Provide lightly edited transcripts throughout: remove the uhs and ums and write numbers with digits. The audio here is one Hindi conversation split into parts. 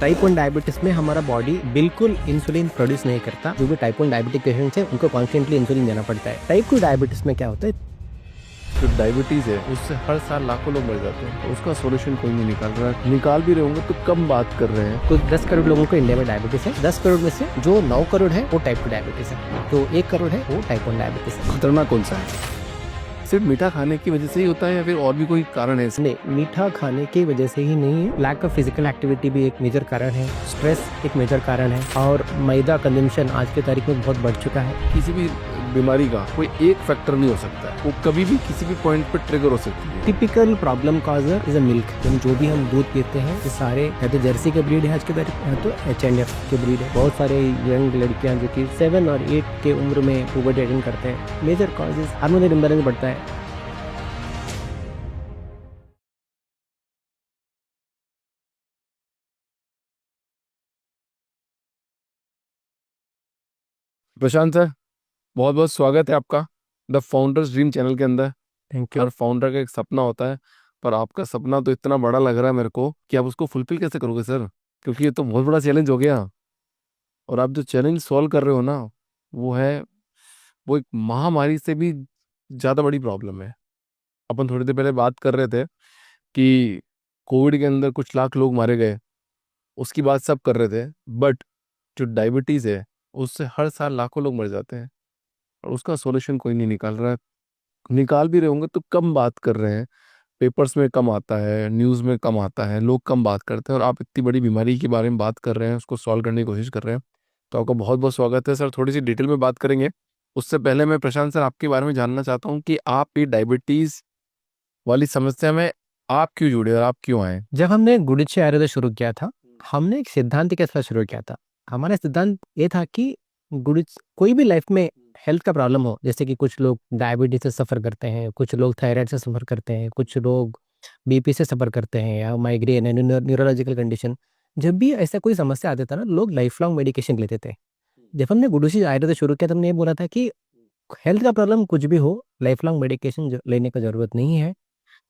टाइप 1 डायबिटीज में हमारा बॉडी बिल्कुल इंसुलिन प्रोड्यूस नहीं करता। जो भी टाइप 1 डायबिटिक पेशेंट्स है उनको कॉन्स्टेंटली इंसुलिन देना पड़ता है। टाइप 2 डायबिटीज में क्या होता है, जो डायबिटीज़ है उससे हर साल लाखों लोग मर जाते हैं, उसका सॉल्यूशन कोई नहीं निकाल रहा है। निकाल भी रहे होंगे तो कम बात कर रहे हैं। कुछ 10 करोड़ लोगों को इंडिया में डायबिटीज है। 10 करोड़ में से जो 9 करोड़ है वो टाइप 2 डायबिटीज है, तो 1 करोड़ है वो टाइप 1 डायबिटीज है। खतरनाक कौन सा है? सिर्फ मीठा खाने की वजह से ही होता है या फिर और भी कोई कारण है? नहीं, मीठा खाने की वजह से ही नहीं है। लैक ऑफ फिजिकल एक्टिविटी भी एक मेजर कारण है, स्ट्रेस एक मेजर कारण है, और मैदा कंजम्पशन आज की तारीख में बहुत बढ़ चुका है। किसी भी बीमारी का कोई एक फैक्टर नहीं हो सकता है, वो कभी भी किसी भी पॉइंट पर ट्रिगर हो सकती है। Typical problem causer is a milk. जो भी हम दूध पीते हैं ये सारे या तो जर्सी के ब्रीड है आज के तारीख में, या तो H&F के ब्रीड है। बहुत सारे यंग लड़कियां जो कि 7 और 8 के उम्र में पुबर्टी अटेंड करते हैं। मेजर कॉजेज हार्मोनल इम्बैलेंस बढ़ता है। प्रशांत सर, बहुत बहुत स्वागत है आपका द फाउंडर्स ड्रीम चैनल के अंदर। Thank you. हर फाउंडर का एक सपना होता है, पर आपका सपना तो इतना बड़ा लग रहा है मेरे को कि आप उसको फुलफिल कैसे करोगे सर? क्योंकि ये तो बहुत बड़ा चैलेंज हो गया। और आप जो चैलेंज सॉल्व कर रहे हो ना, वो है, वो एक महामारी से भी ज़्यादा बड़ी प्रॉब्लम है। अपन थोड़ी देर पहले बात कर रहे थे कि कोविड के अंदर कुछ लाख लोग मारे गए, उसकी बात सब कर रहे थे। बट जो डायबिटीज़ है उससे हर साल लाखों लोग मर जाते हैं, और उसका सॉल्यूशन कोई नहीं निकाल रहा है। निकाल भी रहे होंगे तो कम बात कर रहे हैं। पेपर्स में कम आता है, न्यूज़ में कम आता है, लोग कम बात करते हैं, और आप इतनी बड़ी बीमारी के बारे में बात कर रहे हैं, उसको सॉल्व करने की कोशिश कर रहे हैं। तो आपका बहुत बहुत स्वागत है सर। थोड़ी सी डिटेल में बात करेंगे। उससे पहले मैं प्रशांत सर आपके बारे में जानना चाहता हूँ कि आप ये डायबिटीज़ वाली समस्या में आप क्यों जुड़े और आप क्यों आए? जब हमने गुडिचे आयुर्वेद शुरू किया था, हमने एक सिद्धांत के साथ शुरू किया था। हमारा सिद्धांत ये था कि गुडिच कोई भी लाइफ में हेल्थ का प्रॉब्लम हो, जैसे कि कुछ लोग डायबिटीज से सफ़र करते हैं, कुछ लोग थायराइड से सफ़र करते हैं, कुछ लोग बीपी से सफ़र करते हैं, या माइग्रेन है, न्यूरोलॉजिकल कंडीशन। जब भी ऐसा कोई समस्या आती था ना, लोग लाइफ लॉन्ग मेडिकेशन लेते थे। जब हमने गुडुची आयुर्वेद शुरू किया तो हमने ये बोला था कि हेल्थ का प्रॉब्लम कुछ भी हो, लाइफ लॉन्ग मेडिकेशन लेने का ज़रूरत नहीं है।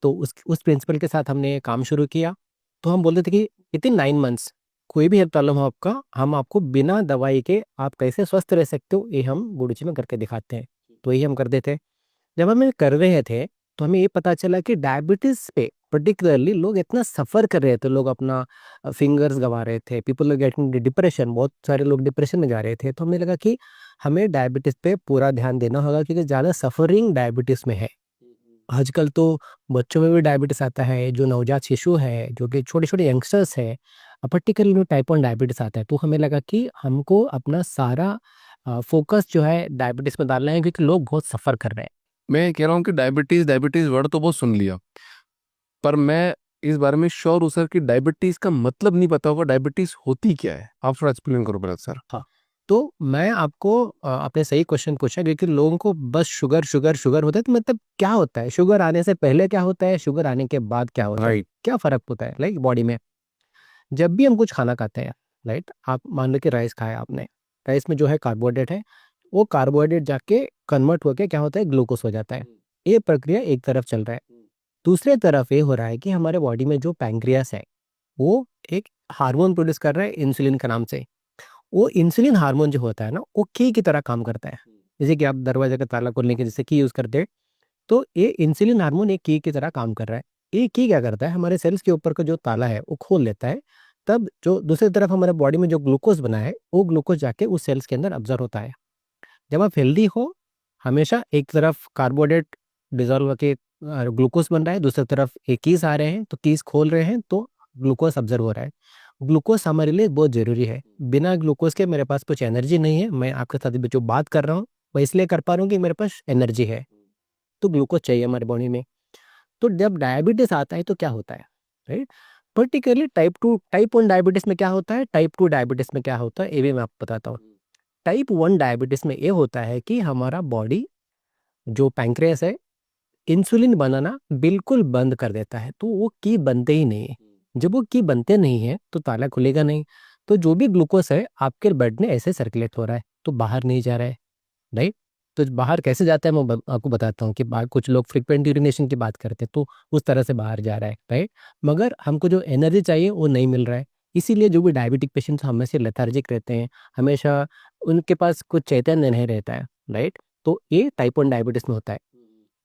तो उस प्रिंसिपल के साथ हमने काम शुरू किया। तो हम बोलते थे कि विथिन 9 मंथ्स कोई भी हेल्थ प्रॉब्लम हो आपका, हम आपको बिना दवाई के आप कैसे स्वस्थ रह सकते हो, ये हम गुरुजी में करके दिखाते हैं। तो यही हम करते थे। जब हम ये कर रहे थे तो हमें ये पता चला कि डायबिटीज पे पर्टिकुलरली लोग इतना सफ़र कर रहे थे। लोग अपना फिंगर्स गंवा रहे थे, पीपल आर गेटिंग डिप्रेशन, बहुत सारे लोग डिप्रेशन में जा रहे थे। तो हमें लगा कि हमें डायबिटीज पे पूरा ध्यान देना होगा, क्योंकि ज़्यादा सफरिंग डायबिटीज में है। आजकल तो बच्चों में भी डायबिटीज आता है, जो नवजात शिशु है, जो कि छोटे-छोटे यंगस्टर्स हैं, पर्टिकुलरली टाइप 1 डायबिटीज आता है। तो हमें लगा कि हमको अपना सारा फ़ोकस जो है डायबिटीज पे डालना है, क्योंकि लोग बहुत सफ़र कर रहे हैं। मैं कह रहा हूँ कि डायबिटीज़ डायबिटीज़ वर्ड तो बहुत सुन लिया, पर मैं इस बारे में श्योर हूँ सर कि डायबिटीज़ का मतलब नहीं पता होगा। डायबिटीज़ होती क्या है? आप थोड़ा एक्सप्लेन करो पहले सर। हाँ, तो मैं आपको आपने सही क्वेश्चन पूछा, क्योंकि लोगों को बस शुगर, शुगर, शुगर होता है। तो मतलब क्या होता है? शुगर आने से पहले क्या होता है? शुगर आने के बाद क्या होता है? राइट। क्या फ़र्क होता है लाइक बॉडी में? जब भी हम कुछ खाना खाते हैं, राइट, आप मान लो कि राइस खाया आपने। राइस में जो है कार्बोहाइड्रेट है, वो कार्बोहाइड्रेट जाके कन्वर्ट होके क्या होता है, ग्लूकोज हो जाता है। ये प्रक्रिया एक तरफ चल रहा है। दूसरे तरफ ये हो रहा है कि हमारे बॉडी में जो पैंक्रियास है, वो एक हार्मोन प्रोड्यूस कर रहा है इंसुलिन के नाम से। वो इंसुलिन हार्मोन जो होता है ना, वो की की तरह काम करता है। जैसे कि आप दरवाजे का ताला खोलने के जैसे की यूज़ करते हैं, तो ये इंसुलिन हार्मोन एक की तरह काम कर रहा है। ये की क्या करता है, हमारे सेल्स के ऊपर का जो ताला है वो खोल लेता है। तब जो दूसरी तरफ हमारे बॉडी में जो ग्लूकोज बना है, वो ग्लूकोज जाके उस सेल्स के अंदर अब्जॉर्ब होता है। जब आप हेल्दी हो, हमेशा एक तरफ कार्बोहाइड्रेट डिजोल्व होके ग्लूकोज बन रहा है, दूसरी तरफ ये कीज आ रहे हैं, तो कीज खोल रहे हैं, तो ग्लूकोज अब्जर्व हो रहा है। ग्लूकोज हमारे लिए बहुत ज़रूरी है। बिना ग्लूकोज के मेरे पास कुछ एनर्जी नहीं है। मैं आपके साथ अभी जो बात कर रहा हूँ, वो इसलिए कर पा रहा हूँ कि मेरे पास एनर्जी है। तो ग्लूकोज चाहिए हमारे बॉडी में। तो जब डायबिटीज आता है तो क्या होता है, राइट? पर्टिकुलरली टाइप 1 डायबिटीज में क्या होता है, टाइप 2 डायबिटीज में क्या होता है, ये भी मैं आपको बताता हूँ। टाइप 1 डायबिटीज में ये होता है कि हमारा बॉडी जो पैंक्रियास है, इंसुलिन बनाना बिल्कुल बंद कर देता है। तो वो की बनते ही नहीं है। जब वो की बनते नहीं है तो ताला खुलेगा नहीं। तो जो भी ग्लूकोज है आपके ब्लड में ऐसे सर्कुलेट हो रहा है, तो बाहर नहीं जा रहा है, राइट? तो बाहर कैसे जाता है मैं आपको बताता हूँ कि बाहर कुछ लोग फ्रीक्वेंट यूरिनेशन की बात करते हैं, तो उस तरह से बाहर जा रहा है, राइट? मगर हमको जो एनर्जी चाहिए वो नहीं मिल रहा है। इसीलिए जो भी डायबिटिक पेशेंट्स हमेशा लेथार्जिक रहते हैं, हमेशा उनके पास कुछ चैतन्य नहीं रहता है, राइट। तो ये टाइप 1 डायबिटीज में होता है।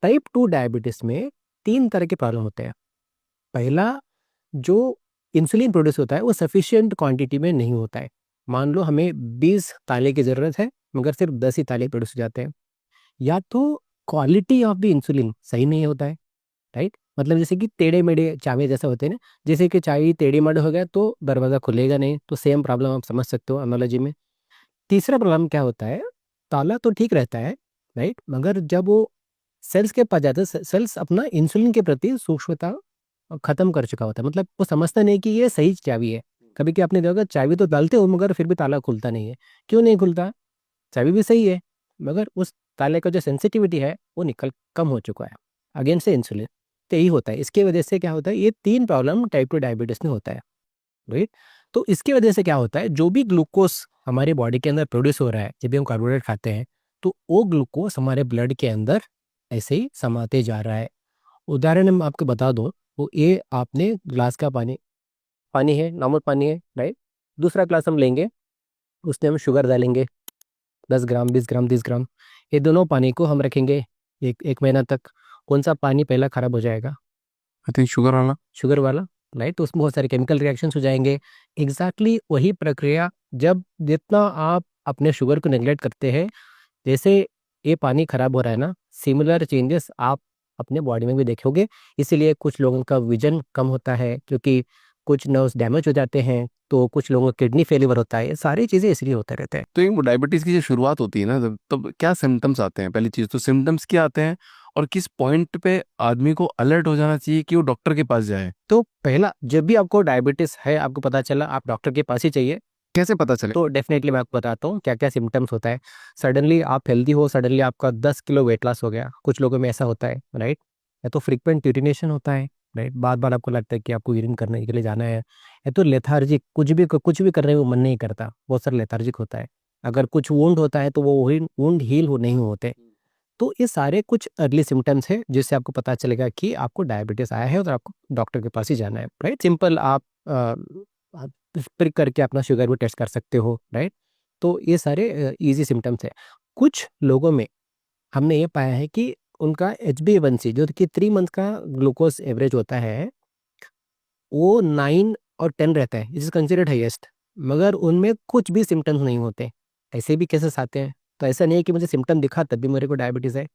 टाइप 2 डायबिटीज में 3 तरह के प्रॉब्लम होते हैं। पहला, जो इंसुलिन प्रोड्यूस होता है वो सफिशिएंट क्वांटिटी में नहीं होता है। मान लो हमें 20 ताले की ज़रूरत है, मगर सिर्फ 10 ही ताले प्रोड्यूस हो जाते हैं। या तो क्वालिटी ऑफ द इंसुलिन सही नहीं होता है, राइट। मतलब जैसे कि टेढ़े मेढ़े चाबी जैसे होते हैं ना, जैसे कि चाबी टेढ़ी मेढ़े हो गया तो दरवाज़ा खुलेगा नहीं, तो सेम प्रॉब्लम आप समझ सकते हो एनालॉजी में। तीसरा प्रॉब्लम क्या होता है, ताला तो ठीक रहता है, राइट, मगर जब वो सेल्स के पास जाता है, सेल्स अपना इंसुलिन के प्रति सूक्ष्मता खत्म कर चुका होता है। मतलब वो समझता नहीं कि ये सही चाबी है। कभी कि आपने देखा चाबी तो डालते हो मगर फिर भी ताला खुलता नहीं है। क्यों नहीं खुलता? चाबी भी सही है, मगर उस ताले का जो सेंसिटिविटी है वो निकल कम हो चुका है अगेंस्ट इंसुलिन। तो यही होता है। इसकी वजह से क्या होता है, ये 3 प्रॉब्लम टाइप 2 डायबिटीज में होता है, राइट। तो इसकी वजह से क्या होता है, जो भी ग्लूकोज हमारे बॉडी के अंदर प्रोड्यूस हो रहा है जब भी हम कार्बोहाइड्रेट खाते हैं, तो वो ग्लूकोज हमारे ब्लड के अंदर ऐसे ही समाते जा रहा है। उदाहरण मैं आपको बता दूं, वो ये आपने ग्लास का पानी पानी है, नॉर्मल पानी है, राइट। दूसरा ग्लास हम लेंगे, उसमें हम शुगर डालेंगे 10 ग्राम, 20 ग्राम, 30 ग्राम। ये दोनों पानी को हम रखेंगे एक महीना तक। कौन सा पानी पहला खराब हो जाएगा? आई थिंक शुगर वाला। शुगर वाला, राइट। तो उसमें बहुत सारे केमिकल रिएक्शंस हो जाएंगे। एग्जैक्टली वही प्रक्रिया, जब जितना आप अपने शुगर को नेग्लेक्ट करते हैं, जैसे ये पानी खराब हो रहा है ना, सिमिलर चेंजेस आप अपने बॉडी में भी देखोगे। इसीलिए कुछ लोगों का विजन कम होता है, क्योंकि कुछ नर्व्स डैमेज हो जाते हैं, तो कुछ लोगों का किडनी फेलियर होता है। ये सारी चीज़ें इसलिए होते रहते हैं। तो ये डायबिटीज की जो शुरुआत होती है ना, तब क्या सिम्टम्स आते हैं? पहली चीज तो सिम्टम्स क्या आते हैं, और किस पॉइंट पे आदमी को अलर्ट हो जाना चाहिए कि वो डॉक्टर के पास जाए? तो पहला, जब भी आपको डायबिटीज है, आपको पता चला, आप डॉक्टर के पास ही चाहिए। कैसे पता चले? तो डेफिनेटली मैं आपको बताता हूँ क्या क्या सिम्टम्स होता है। सडनली आप हेल्दी हो, सडनली आपका 10 किलो वेट लॉस हो गया, कुछ लोगों में ऐसा होता है, राइट। या तो फ्रीक्वेंट यूरिनेशन होता है, राइट, बार बार आपको लगता है कि आपको यूरिन करने के लिए जाना है। या तो लेथार्जिक, कुछ भी करने में मन नहीं करता, बहुत सारा लेथार्जिक होता है। अगर कुछ वुंड होता है तो वो वुंड हील हो नहीं होते। तो ये सारे कुछ अर्ली सिम्टम्स है जिससे आपको पता चलेगा कि आपको डायबिटीज आया है और आपको डॉक्टर के पास ही जाना है, राइट। सिंपल, आप प्रिक करके अपना शुगर भी टेस्ट कर सकते हो, राइट। तो ये सारे इजी सिम्टम्स है। कुछ लोगों में हमने ये पाया है कि उनका HbA1c, जो कि 3 मंथ का ग्लूकोज एवरेज होता है, वो 9 और 10 रहता है, इज कंसिडर्ड हाईएस्ट, मगर उनमें कुछ भी सिम्टम्स नहीं होते। ऐसे भी केसेस आते हैं। तो ऐसा नहीं है कि मुझे सिम्टम दिखा तब भी मेरे को डायबिटीज़ है।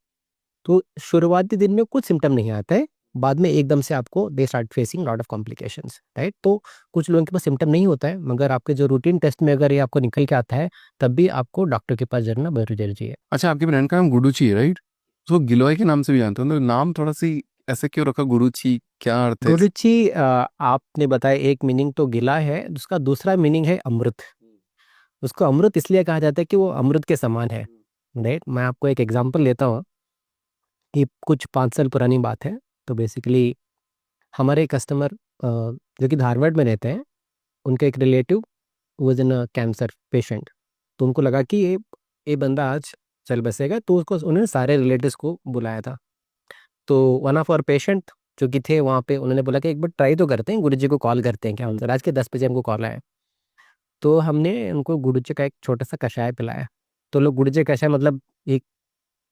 तो शुरुआती दिन में कुछ सिम्टम नहीं आता है, बाद में एकदम से आपको they start facing lot of complications, right. तो कुछ लोगों के पास सिम्टम नहीं होता है, मगर आपके जो रूटीन टेस्ट में अगर ये आपको निकल के आता है, तब भी आपको डॉक्टर के पास जाना बहुत जरूरी है। अच्छा, आपकी ब्रांड का नाम गुडुची है, राइट? तो गिलोय के नाम से भी जानते हो, तो नाम थोड़ा सी ऐसे क्यों रखा गुरुची? क्या अर्थ है? गुरुची, आपने बताया एक मीनिंग तो गिला है, उसका दूसरा मीनिंग है अमृत। उसको अमृत इसलिए कहा जाता है कि वो अमृत के समान है, राइट। मैं आपको एक एग्जांपल लेता हूँ कि कुछ 5 साल पुरानी बात है। तो बेसिकली हमारे कस्टमर जो कि धारवाड़ में रहते हैं, उनके एक relative was in cancer patient. तो उनको लगा कि ये बंदा आज चल बसेगा, तो उसको उन्होंने सारे रिलेटिव्स को बुलाया था। तो वन ऑफ आवर पेशेंट जो कि थे वहाँ पे, उन्होंने बोला कि एक बार ट्राई तो करते हैं, गुरु जी को कॉल करते हैं क्या उनसे। आज के 10 बजे हमको कॉल आया, तो हमने उनको गुरु जी का एक छोटा सा कषाय पिलाया। तो लोग गुरु जी कषाय मतलब एक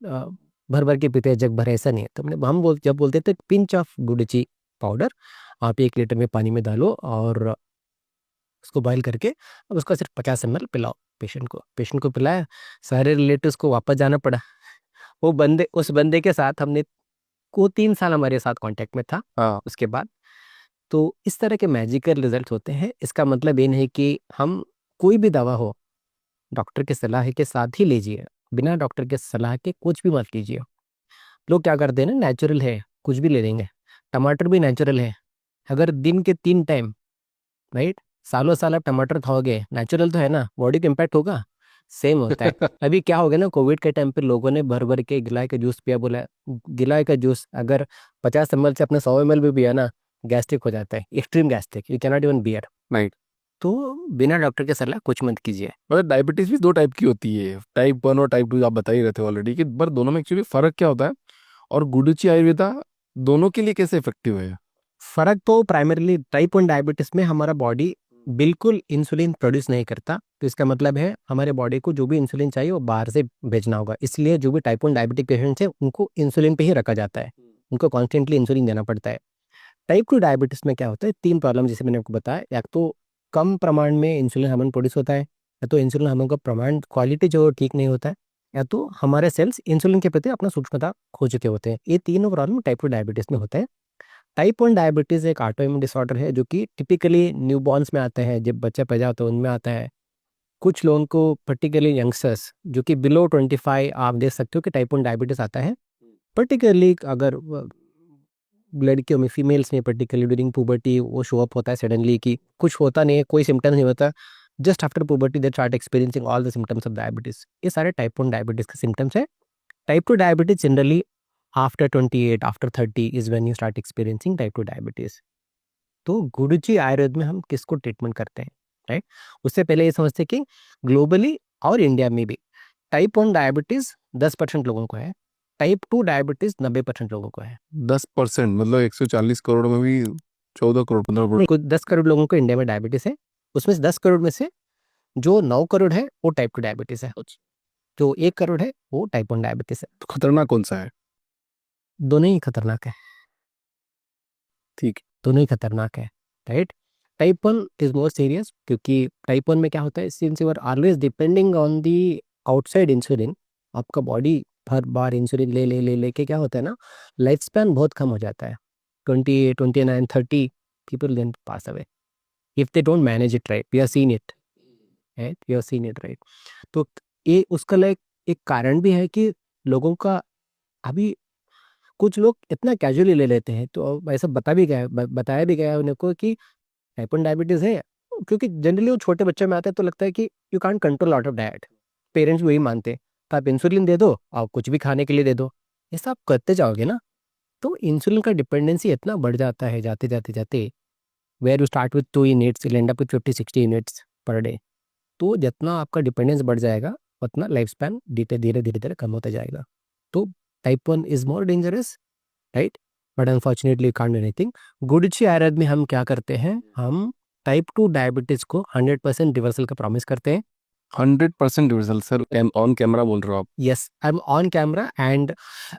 अ, भर भर के पीते हैं, जग भर, ऐसा नहीं है। तो जब बोलते थे पिंच ऑफ गुड़ची पाउडर आप 1 लीटर में पानी में डालो और उसको बॉईल करके अब उसका सिर्फ 50 ml पिलाओ पेशेंट को पिलाया। सारे रिलेटिव्स को वापस जाना पड़ा। उस बंदे के साथ हमने को 3 साल हमारे साथ कांटेक्ट में था हाँ। उसके बाद। तो इस तरह के मैजिकल रिजल्ट होते हैं। इसका मतलब ये नहीं कि हम कोई भी दवा हो डॉक्टर की सलाह के साथ ही लीजिए, बिना डॉक्टर के सलाह के कुछ भी मत लीजिए। लोग क्या करते हैं ना, नेचुरल है कुछ भी ले लेंगे। टमाटर भी नेचुरल है, अगर दिन के 3 टाइम, राइट, सालों साल आप टमाटर खाओगे, नेचुरल तो है ना, बॉडी को इम्पैक्ट होगा। सेम होता है। अभी क्या हो गया ना, कोविड के टाइम पे लोगों ने भर भर के गिलाय का जूस पिया। बोला गिलाय का जूस अगर 50 ml से अपने 100 ml भी पिया ना, गैस्ट्रिक हो जाता है, extreme gastric, you cannot even bear. Right. तो बिना डॉक्टर के सलाह कुछ मत कीजिए। मतलब डायबिटीज भी 2 टाइप की होती है, टाइप 1 और टाइप 2, आप बता ही रहे थे ऑलरेडी, कि पर दोनों में एक्चुअली फर्क क्या होता है, और गुडुची आयुर्वेदा दोनों के लिए कैसे इफेक्टिव है? फर्क तो प्राइमरीली टाइप 1 डायबिटीज में हमारा बॉडी बिल्कुल इंसुलिन प्रोड्यूस नहीं करता, तो इसका मतलब है हमारे बॉडी को जो भी इंसुलिन चाहिए वो बाहर से भेजना होगा। इसलिए जो भी टाइप 1 डायबिटिक पेशेंट्स हैं उनको इंसुलिन पे ही रखा जाता है, उनको कॉन्स्टेंटली इंसुलिन देना पड़ता है। टाइप 2 डायबिटीज में क्या होता है, 3 प्रॉब्लम जैसे मैंने आपको बताया, या तो कम प्रमाण में इंसुलिन हार्मोन प्रोड्यूस होता है, या तो इंसुलिन हार्मोन का प्रमाण क्वालिटी जो ठीक नहीं होता है, या तो हमारे सेल्स इंसुलिन के प्रति अपना सूक्ष्मता खो चुके होते हैं। ये तीनों प्रॉब्लम टाइप 2 डायबिटीज में होते हैं। टाइप 1 डायबिटीज एक ऑटोइम्यून डिसऑर्डर है जो कि टिपिकली न्यूबॉर्न्स में आता है, जब बच्चा पैदा होता है उनमें आता है। कुछ लोगों को पर्टिकुलरली यंगस्टर्स जो कि बिलो 25 आप देख सकते हो कि टाइप 1 डायबिटीज आता है। पर्टिकुलरली अगर लड़कियों में, फीमेल्स में पर्टिकुलरली ड्यूरिंग पुबर्टी वो शो अप होता है सडनली, कि कुछ होता नहीं है, कोई सिम्टम्स नहीं होता, just after puberty they start experiencing all the symptoms of diabetes. ये सारे टाइप 1 डायबिटीज के सिम्टम्स है। Type 2 diabetes generally after 28, after 30 is when you start experiencing type 2 diabetes. तो गुरुजी आयुर्वेद में हम किसको ट्रीटमेंट करते हैं, राइट? उससे पहले ये समझते हैं कि ग्लोबली और इंडिया में भी टाइप 1 डायबिटीज 10% लोगों को है, टाइप 2 डायबिटीज 90% लोगों को है। 10% मतलब 140 करोड़ में भी 14 करोड़ 15 करोड़। नहीं, कुछ 10 करोड़ लोगों को इंडिया में डायबिटीज है, उसमें से 10 करोड़ में से जो 9 करोड़ है वो टाइप 2 डायबिटीज है, जो 1 करोड़ है वो टाइप 1 डायबिटीज है। तो खतरनाक कौन सा है? दोनों ही खतरनाक है, ठीक दोनों ही खतरनाक है, right? Type 1 is more serious, क्योंकि टाइप 1 में क्या होता है, since you are always depending on the outside insulin, आपका बॉडी हर बार इंसुलिन ले ले ले लेके क्या होता है ना, लाइफ स्पैन बहुत कम हो जाता है। 28, 29, 30 people then pass away if they don't manage it right. We are seen it, right? We are seen it, right? तो ये उसका लाइक एक कारण भी है कि लोगों का अभी कुछ लोग इतना कैजुअली ले लेते हैं, तो ऐसा बताया भी गया है उनको कि टाइप 1 डायबिटीज है, क्योंकि जनरली वो छोटे बच्चे में आते हैं तो लगता है कि you can't control out of diet, parents वही मानते हैं, तो आप इंसुलिन दे दो, आप कुछ भी खाने के लिए दे दो, ऐसा आप करते जाओगे ना, तो इंसुलिन का डिपेंडेंसी इतना बढ़ जाता है जाते जाते जाते, where you start with 2 units and up with 50-60 units per day. तो जितना आपका डिपेंडेंस बढ़ जाएगा उतना लाइफ स्पैन धीरे धीरे धीरे धीरे कम होता जाएगा। तो type 1 is more dangerous, right? But unfortunately can't do anything. Guruji Ayurveda में हम क्या करते हैं, हम टाइप 2 डायबिटीज को 100% रिवर्सल का प्रॉमिस करते हैं। 100% रिवर्सल सर, ऑन कैमरा बोल रहे हो आप? Yes, I am on camera and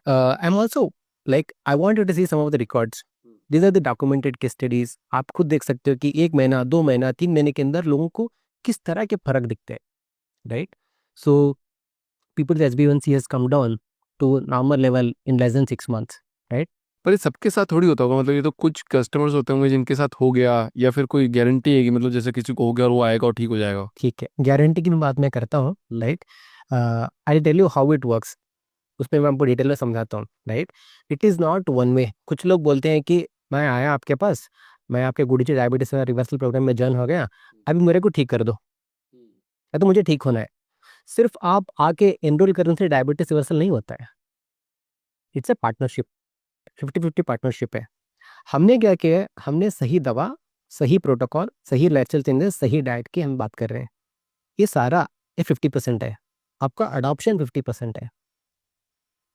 I am also like I want you to see some of the records. These are the documented case studies. आप खुद देख सकते हो कि 1 महीना, 2 महीना, 3 महीने के अंदर लोगों को किस तरह के फर्क दिखते हैं, right? So peoples HbA1c has come down to normal level in less than 6 months, right? पर ये सबके साथ थोड़ी होता होगा, मतलब ये तो कुछ कस्टमर्स होते होंगे जिनके साथ हो गया, या फिर कोई गारंटी है कि मतलब जैसे किसी को हो गया और वो आएगा और ठीक हो जाएगा? ठीक है, गारंटी की भी बात मैं करता हूँ, right? I tell you how it works, उसमें मैं आपको डिटेल में समझाता हूँ, right? It is not one way. कुछ लोग बोलते हैं कि मैं आया आपके पास, मैं आपके गुरुजी डायबिटीज रिवर्सल प्रोग्राम में जॉइन हो गया, अभी मेरे को ठीक कर दो, या तो मुझे ठीक होना है। सिर्फ आप आके एनरोल करने से डायबिटीज रिवर्सल नहीं होता है, इट्स ए पार्टनरशिप, 50-50 पार्टनरशिप है। हमने क्या किया है, हमने सही दवा, सही प्रोटोकॉल, सही लाइफस्टाइल चेंजेस, सही डाइट की हम बात कर रहे हैं, ये सारा ये 50% है, आपका अडॉप्शन 50% है,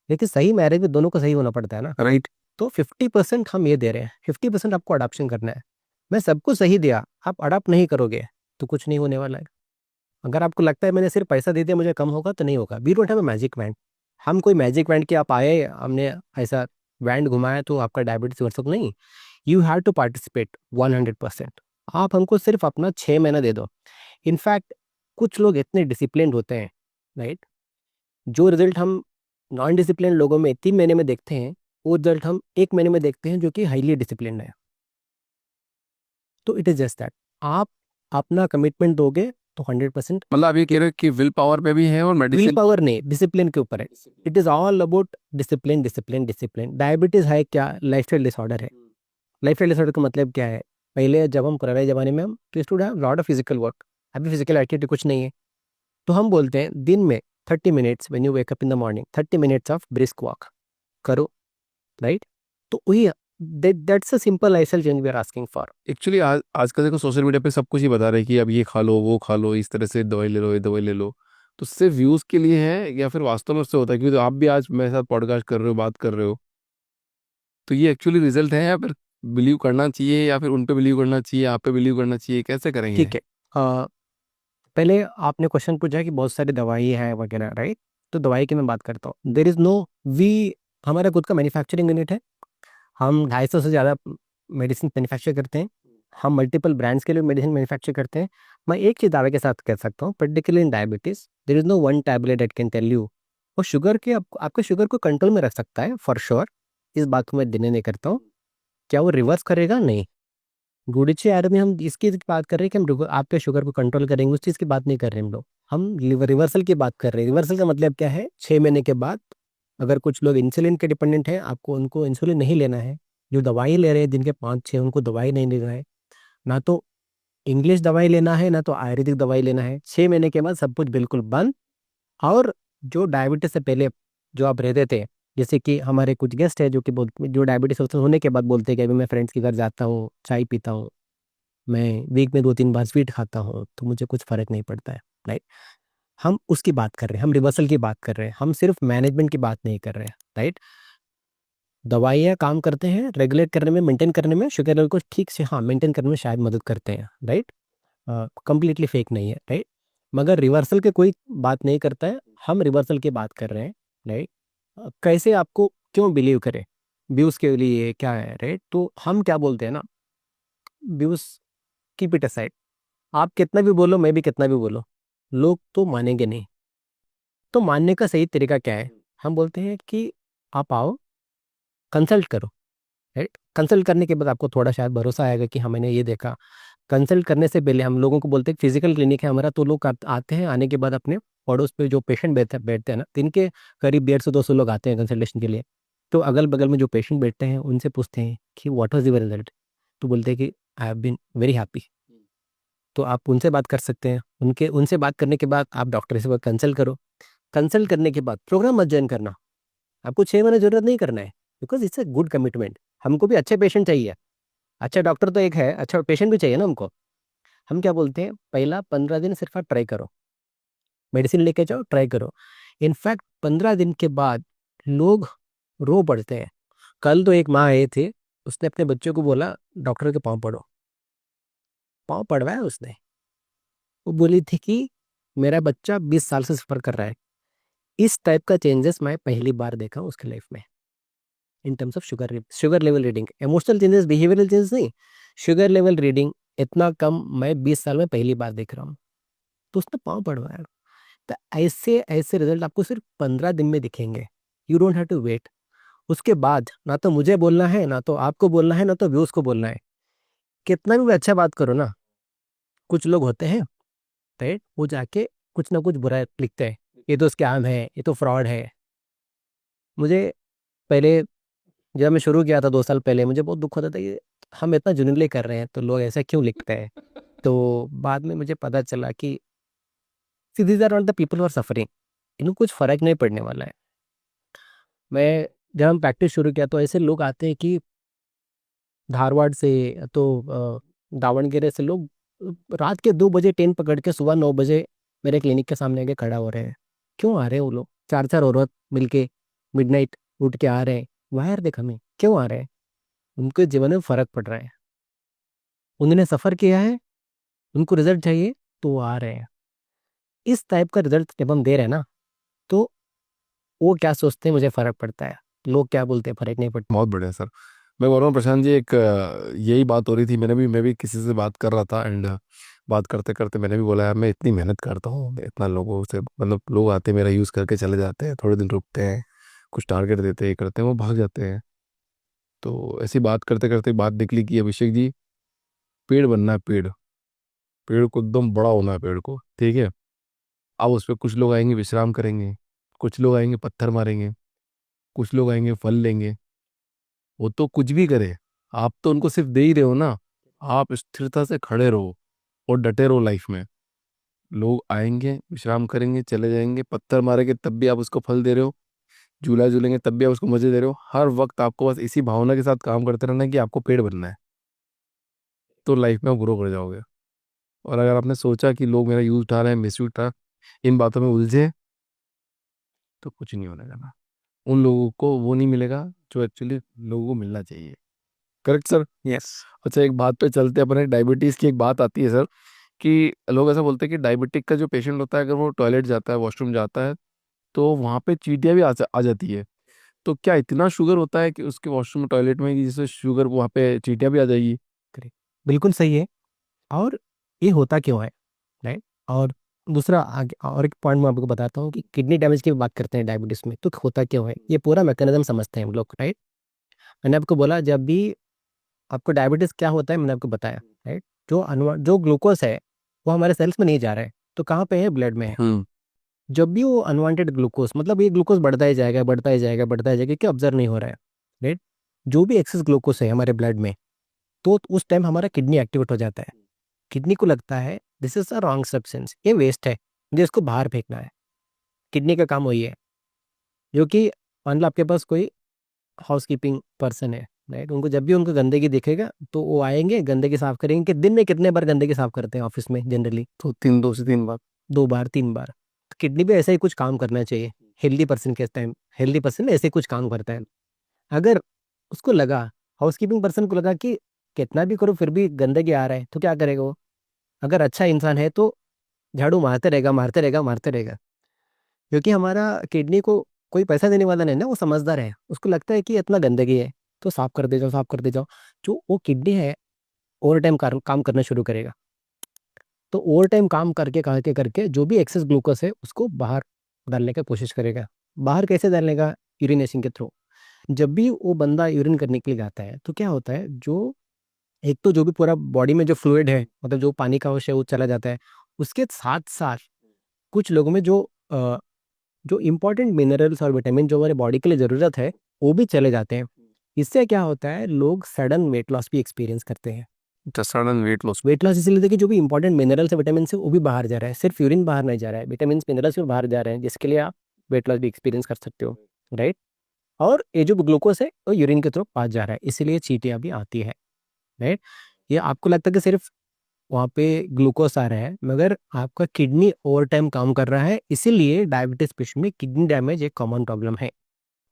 लेकिन सही मैरिज में दोनों को सही होना पड़ता है ना, राइट। तो 50% हम ये दे रहे हैं, 50% आपको अडॉप्शन करना है। मैं सबको सही दिया, आप अडॉप्ट नहीं करोगे तो कुछ नहीं होने वाला है। अगर आपको लगता है मैंने सिर्फ पैसा दे दिया मुझे कम होगा, तो नहीं होगा। We don't have a magic wand. हम कोई मैजिक वैंड के आप आए, हमने ऐसा वैंड घुमाया तो आपका डायबिटीज वर्षक नहीं। You have to participate 100%। आप हमको सिर्फ अपना 6 महीना दे दो। इनफैक्ट कुछ लोग इतने डिसिप्लिन होते हैं, राइट? जो रिजल्ट हम नॉन डिसिप्लिन लोगों में 3 महीने में देखते हैं, वो रिजल्ट हम 1 महीने में देखते हैं, जो कि हाईली डिसिप्लिन है। तो इट इज जस्ट दैट, आप अपना कमिटमेंट दोगे तो 100%। मतलब आप ये कह रहे हो कि विल पावर पे भी है और विल मेडिसिन? पावर नहीं, डिसिप्लिन के ऊपर है। It is all about discipline, discipline, discipline. Diabetes है क्या? लाइफस्टाइल डिसऑर्डर है। लाइफस्टाइल डिसऑर्डर का मतलब क्या है? पहले जब हम पुराने जमाने में हम to have lot of physical work, अभी फिजिकल एक्टिविटी कुछ नहीं है, तो हम बोलते हैं दिन में 30 minutes when you wake up in the morning, 30 minutes of brisk walk करो, राइट? तो वही that's a simple lifestyle change we are asking for. Actually आजकल देखो सोशल मीडिया पे सब कुछ ही बता रहे हैं कि अब ये खा लो, वो खा लो, इस तरह से दवाई ले लो, ये दवाई ले लो। तो सिर्फ व्यूज के लिए है या फिर वास्तव में उससे होता है? क्योंकि तो आप भी आज मेरे साथ पॉडकास्ट कर रहे हो, बात कर रहे हो, तो ये एक्चुअली रिजल्ट है या फिर बिलीव करना चाहिए या फिर उन पे बिलीव करना चाहिए, आप पे बिलीव करना चाहिए, कैसे करेंगे? ठीक है। पहले आपने क्वेश्चन पूछा कि बहुत सारी दवाई है वगैरह, राइट? तो दवाई की मैं बात करता हूँ। देर इज़ नो, वी हमारा खुद का मैन्युफैक्चरिंग यूनिट है। हम 250 से ज़्यादा मेडिसिन मैन्युफैक्चर करते हैं। हम मल्टीपल ब्रांड्स के लिए मेडिसिन मैन्युफैक्चर करते हैं। मैं एक चीज़ दावे के साथ कह सकता हूँ, particularly in diabetes there is no one tablet that can tell you वो शुगर के आपके शुगर को कंट्रोल में रख सकता है फॉर श्योर। इस बात को मैं डिने नहीं करता हूँ। क्या वो रिवर्स करेगा? नहीं। गुडिचे एरो में हम इसकी बात कर रहे हैं कि हम आपके शुगर को कंट्रोल करेंगे, उस चीज़ की बात नहीं कर रहे हम रिवर्सल की बात कर रहे हैं। रिवर्सल का मतलब क्या है? 6 महीने के बाद अगर कुछ लोग इंसुलिन के डिपेंडेंट हैं, आपको उनको इंसुलिन नहीं लेना है। जो दवाई ले रहे हैं जिनके 5-6, उनको दवाई नहीं लेना है। ना तो इंग्लिश दवाई लेना है, ना तो आयुर्वेदिक दवाई लेना है। 6 महीने के बाद सब कुछ बिल्कुल बंद। और जो डायबिटीज से पहले जो आप रहते थे, जैसे कि हमारे कुछ गेस्ट है जो कि बोलते, जो डायबिटीज होने के बाद बोलते हैं कि अभी मैं फ्रेंड्स के घर जाता हूँ, चाय पीता हूँ, मैं वीक में 2-3 बार स्वीट खाता हूँ, तो मुझे कुछ फर्क नहीं पड़ता है, राइट? हम उसकी बात कर रहे हैं, हम रिवर्सल की बात कर रहे हैं, हम सिर्फ मैनेजमेंट की बात नहीं कर रहे हैं, राइट? दवाइयाँ काम करते हैं रेगुलेट करने में, मेंटेन करने में, शुगर लेवल को ठीक से हाँ मेंटेन करने में शायद मदद करते हैं, राइट? कंप्लीटली फेक नहीं है, राइट? मगर रिवर्सल के कोई बात नहीं करता है। हम रिवर्सल की बात कर रहे हैं, राइट? कैसे आपको क्यों बिलीव करें? व्यूज के लिए क्या है, राइट? तो हम क्या बोलते हैं ना, व्यूज कीप इट असाइड। आप कितना भी बोलो, मैं भी कितना भी बोलो, लोग तो मानेंगे नहीं। तो मानने का सही तरीका क्या है? हम बोलते हैं कि आप आओ, कंसल्ट करो, राइट? कंसल्ट करने के बाद आपको थोड़ा शायद भरोसा आएगा कि हाँ मैंने ये देखा। कंसल्ट करने से पहले हम लोगों को बोलते हैं फिजिकल क्लिनिक है हमारा, तो लोग आते हैं, आने के बाद अपने पड़ोस पे जो पेशेंट बैठते हैं ना, जिनके करीब 150-200 लोग आते हैं कंसल्टेशन के लिए, तो अगल बगल में जो पेशेंट बैठते हैं उनसे पूछते हैं कि व्हाट वाज योर रिजल्ट? तो बोलते हैं कि I have been very happy. तो आप उनसे बात कर सकते हैं। उनके उनसे बात करने के बाद आप डॉक्टर से कंसल्ट करो। कंसल्ट करने के बाद प्रोग्राम मत ज्वाइन करना। आपको 6 महीने जरूरत नहीं करना है, because it's a good commitment. हमको भी अच्छे पेशेंट चाहिए। अच्छा डॉक्टर तो एक है, अच्छा पेशेंट भी चाहिए ना हमको। हम क्या बोलते हैं, पहला 15 दिन सिर्फ आप ट्राई करो, मेडिसिन लेके जाओ, ट्राई करो। इनफैक्ट 15 दिन के बाद लोग रो पड़ते हैं। कल तो एक माँ आए थे, उसने अपने बच्चों को बोला डॉक्टर के पाँव पड़ो। पाँव पड़वाया उसने। वो बोली थी कि मेरा बच्चा 20 साल से सफर कर रहा है। इस टाइप का चेंजेस मैं पहली बार देखा हूँ उसके लाइफ में, in terms of sugar level reading. Emotional changes, behavioural changes नहीं, शुगर लेवल रीडिंग इतना कम मैं 20 साल में पहली बार देख रहा हूँ। तो उसने पाँव पड़वाया। तो ऐसे ऐसे रिजल्ट आपको सिर्फ 15 दिन में दिखेंगे। You don't have to wait. उसके बाद ना तो मुझे बोलना है, ना तो आपको बोलना है, ना तो व्यूज को बोलना है। कितना भी अच्छा बात करो ना, कुछ लोग होते हैं, राइट, वो जाके कुछ ना कुछ बुरा लिखते हैं, ये तो स्कैम है, ये तो फ्रॉड है। मुझे पहले, जब मैं शुरू किया था 2 साल पहले, मुझे बहुत दुख होता था कि हम इतना जुनूनली कर रहे हैं तो लोग ऐसा क्यों लिखते हैं। तो बाद में मुझे पता चला कि see these are not the people who are suffering, इनको कुछ फर्क नहीं पड़ने वाला है। मैं जब हम प्रैक्टिस शुरू किया तो ऐसे लोग आते हैं कि धारवाड़ से, तो दावणगेरे से लोग रात के 2 बजे ट्रेन पकड़ के सुबह 9 बजे मेरे क्लिनिक के सामने आके खड़ा हो रहे हैं। क्यों आ रहे हैं वो लोग? 4-4 औरत मिलके मिडनाइट उठ के आ रहे हैं। वायर देख हमें क्यों आ रहे हैं? उनके जीवन में फर्क पड़ रहा है, उन्होंने सफर किया है, उनको रिजल्ट चाहिए, तो वो आ रहे हैं। इस टाइप का रिजल्ट जब हम दे रहे हैं ना, तो वो क्या सोचते हैं मुझे फर्क पड़ता है, लोग क्या बोलते हैं फर्क नहीं पड़ता। बहुत बढ़िया सर। मैं बोल रहा हूँ प्रशांत जी, एक यही बात हो रही थी, मैं भी किसी से बात कर रहा था, एंड बात करते करते मैंने भी बोला यार मैं इतनी मेहनत करता हूँ, मैं इतना लोगों से, मतलब लोग आते हैं मेरा यूज़ करके चले जाते हैं, थोड़े दिन रुकते हैं, कुछ टारगेट देते हैं, करते हैं, वो भाग जाते हैं। तो ऐसी बात करते करते बात निकली कि अभिषेक जी, पेड़ बनना है, पेड़, पेड़ को एकदम बड़ा होना है, पेड़ को, ठीक है। अब उस पर कुछ लोग आएंगे विश्राम करेंगे, कुछ लोग आएंगे पत्थर मारेंगे, कुछ लोग आएंगे फल लेंगे। वो तो कुछ भी करे, आप तो उनको सिर्फ दे ही रहे हो ना। आप स्थिरता से खड़े रहो और डटे रहो लाइफ में। लोग आएंगे विश्राम करेंगे चले जाएंगे, पत्थर मारेंगे तब भी आप उसको फल दे रहे हो, झूला झूलेंगे तब भी आप उसको मजे दे रहे हो। हर वक्त आपको बस इसी भावना के साथ काम करते रहना है कि आपको पेड़ बनना है, तो लाइफ में आप ग्रो कर जाओगे। और अगर आपने सोचा कि लोग मेरा यूज उठा रहे हैं, मिस यूज उठा, इन बातों में उलझे, तो कुछ नहीं होने वाला। उन लोगों को वो नहीं मिलेगा जो एक्चुअली लोगों को मिलना चाहिए। Correct sir. यस। अच्छा, एक बात पे चलते हैं अपने, डायबिटीज़ की एक बात आती है सर, कि लोग ऐसा बोलते हैं कि डायबिटिक का जो पेशेंट होता है, अगर वो टॉयलेट जाता है, वॉशरूम जाता है, तो वहाँ पे चींटियाँ भी आ जाती है। तो क्या इतना शुगर होता है कि उसके वॉशरूम टॉयलेट में, कि जिससे शुगर वहाँ पे चींटियाँ भी आ जाएगी? करेक्ट, बिल्कुल सही है। और ये होता क्यों है, राइट? और दूसरा आगे और एक पॉइंट मैं आपको बताता हूँ कि किडनी डैमेज की बात करते हैं डायबिटीज़ में, तो होता क्यों है, ये पूरा मैकेनिज्म समझते हैं हम लोग, राइट? मैंने आपको बोला जब भी आपको डायबिटीज़ क्या होता है, मैंने आपको बताया, राइट? जो ग्लूकोज है वो हमारे सेल्स में नहीं जा रहा है, तो कहाँ पे है? ब्लड में है। हम्म। जब भी वो अनवांटेड ग्लूकोज, मतलब ये ग्लूकोज बढ़ता ही जाएगा, बढ़ता ही जाएगा, बढ़ता ही जाएगा, क्योंकि ऑब्जर्व नहीं हो रहा है, राइट? जो भी एक्सेस ग्लूकोज है हमारे ब्लड में, तो उस टाइम हमारा किडनी एक्टिवेट हो जाता है। किडनी को लगता है this is a wrong substance, ये वेस्ट है, मुझे इसको बाहर फेंकना है। किडनी का काम वही है। जो कि मान लो आपके पास कोई हाउसकीपिंग पर्सन है, राइट? उनको जब भी उनको गंदगी दिखेगा तो वो आएंगे, गंदगी साफ करेंगे। कि दिन में कितने बार गंदगी साफ करते हैं ऑफिस में जनरली? तो 2 से 3 बार। 2 बार, 3 बार। तो किडनी भी ऐसा ही कुछ काम करना चाहिए। हेल्दी पर्सन के टाइम, हेल्दी पर्सन ऐसे ही कुछ काम करता है। अगर उसको लगा, हाउसकीपिंग पर्सन को लगा कि कितना भी करो फिर भी गंदगी आ रहा है, तो क्या करेगा वो? अगर अच्छा इंसान है तो झाड़ू मारते रहेगा, मारते रहेगा, मारते रहेगा। क्योंकि हमारा किडनी को कोई पैसा देने वाला नहीं ना, वो समझदार है। उसको लगता है कि इतना गंदगी है तो साफ कर दे जाओ, साफ कर दे जाओ। जो वो किडनी है ओवर टाइम काम करना शुरू करेगा। तो ओवर टाइम काम करके करके करके जो भी एक्सेस ग्लूकोज है उसको बाहर डालने की कोशिश करेगा। बाहर कैसे डालने का? यूरिनेशन के थ्रू। जब भी वो बंदा यूरिन करने के लिए जाता है तो क्या होता है, जो एक तो जो भी पूरा बॉडी में जो फ्लूइड है, मतलब जो पानी का अंश है वो चला जाता है। उसके साथ साथ कुछ लोगों में जो इंपॉर्टेंट मिनरल्स और विटामिन जो हमारे बॉडी के लिए ज़रूरत है वो भी चले जाते हैं। इससे क्या होता है, लोग सडन वेट लॉस भी एक्सपीरियंस करते हैं। Sudden weight loss. Weight loss इसलिए देखिए, जो भी इंपॉर्टेंट मिनरल्स है, विटामिन से वो भी बाहर जा रहा है, सिर्फ यूरिन बाहर नहीं जा रहा है, विटामिन मिनरल्स भी बाहर जा रहे हैं, जिसके लिए आप वेट लॉस भी एक्सपीरियंस कर सकते हो, राइट? और ये जो ग्लूकोज है वो यूरिन के थ्रू पास जा रहा है, इसीलिए चींटियाँ भी आती है, राइट? ये आपको लगता है कि सिर्फ वहाँ पे ग्लूकोज आ रहा है, मगर आपका किडनी ओवर टाइम काम कर रहा है, इसीलिए डायबिटीज पेशेंट में किडनी डैमेज एक कॉमन प्रॉब्लम है।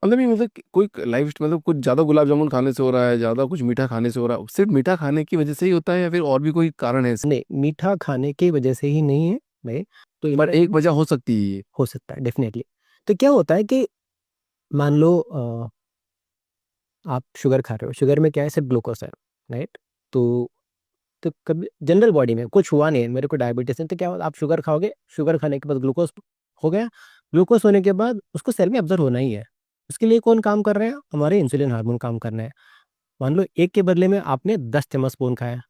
मतलब ये, मतलब कि कोई लाइफ, मतलब कुछ ज़्यादा गुलाब जामुन खाने से हो रहा है, ज़्यादा कुछ मीठा खाने से हो रहा है, सिर्फ मीठा खाने की वजह से ही होता है, या फिर और भी कोई कारण है इसका? नहीं, मीठा खाने की वजह से ही नहीं है भाई। तो पर इनका एक वजह हो सकती है ये। हो सकता है डेफिनेटली। तो क्या होता है कि मान लो आप शुगर खा रहे हो, शुगर में क्या है? सिर्फ ग्लूकोज है, राइट? तो कभी जनरल बॉडी में कुछ हुआ नहीं है, मेरे को डायबिटीज है, तो क्या होगा, आप शुगर खाओगे, शुगर खाने के बाद ग्लूकोज हो गया। ग्लूकोज होने के बाद उसको सेल में ऑब्जर्व होना ही है। उसके लिए कौन काम कर रहे हैं? हमारे इंसुलिन हार्मोन काम कर रहे हैं। मान लो एक के बदले में आपने 10 चम्मच स्पून खाया,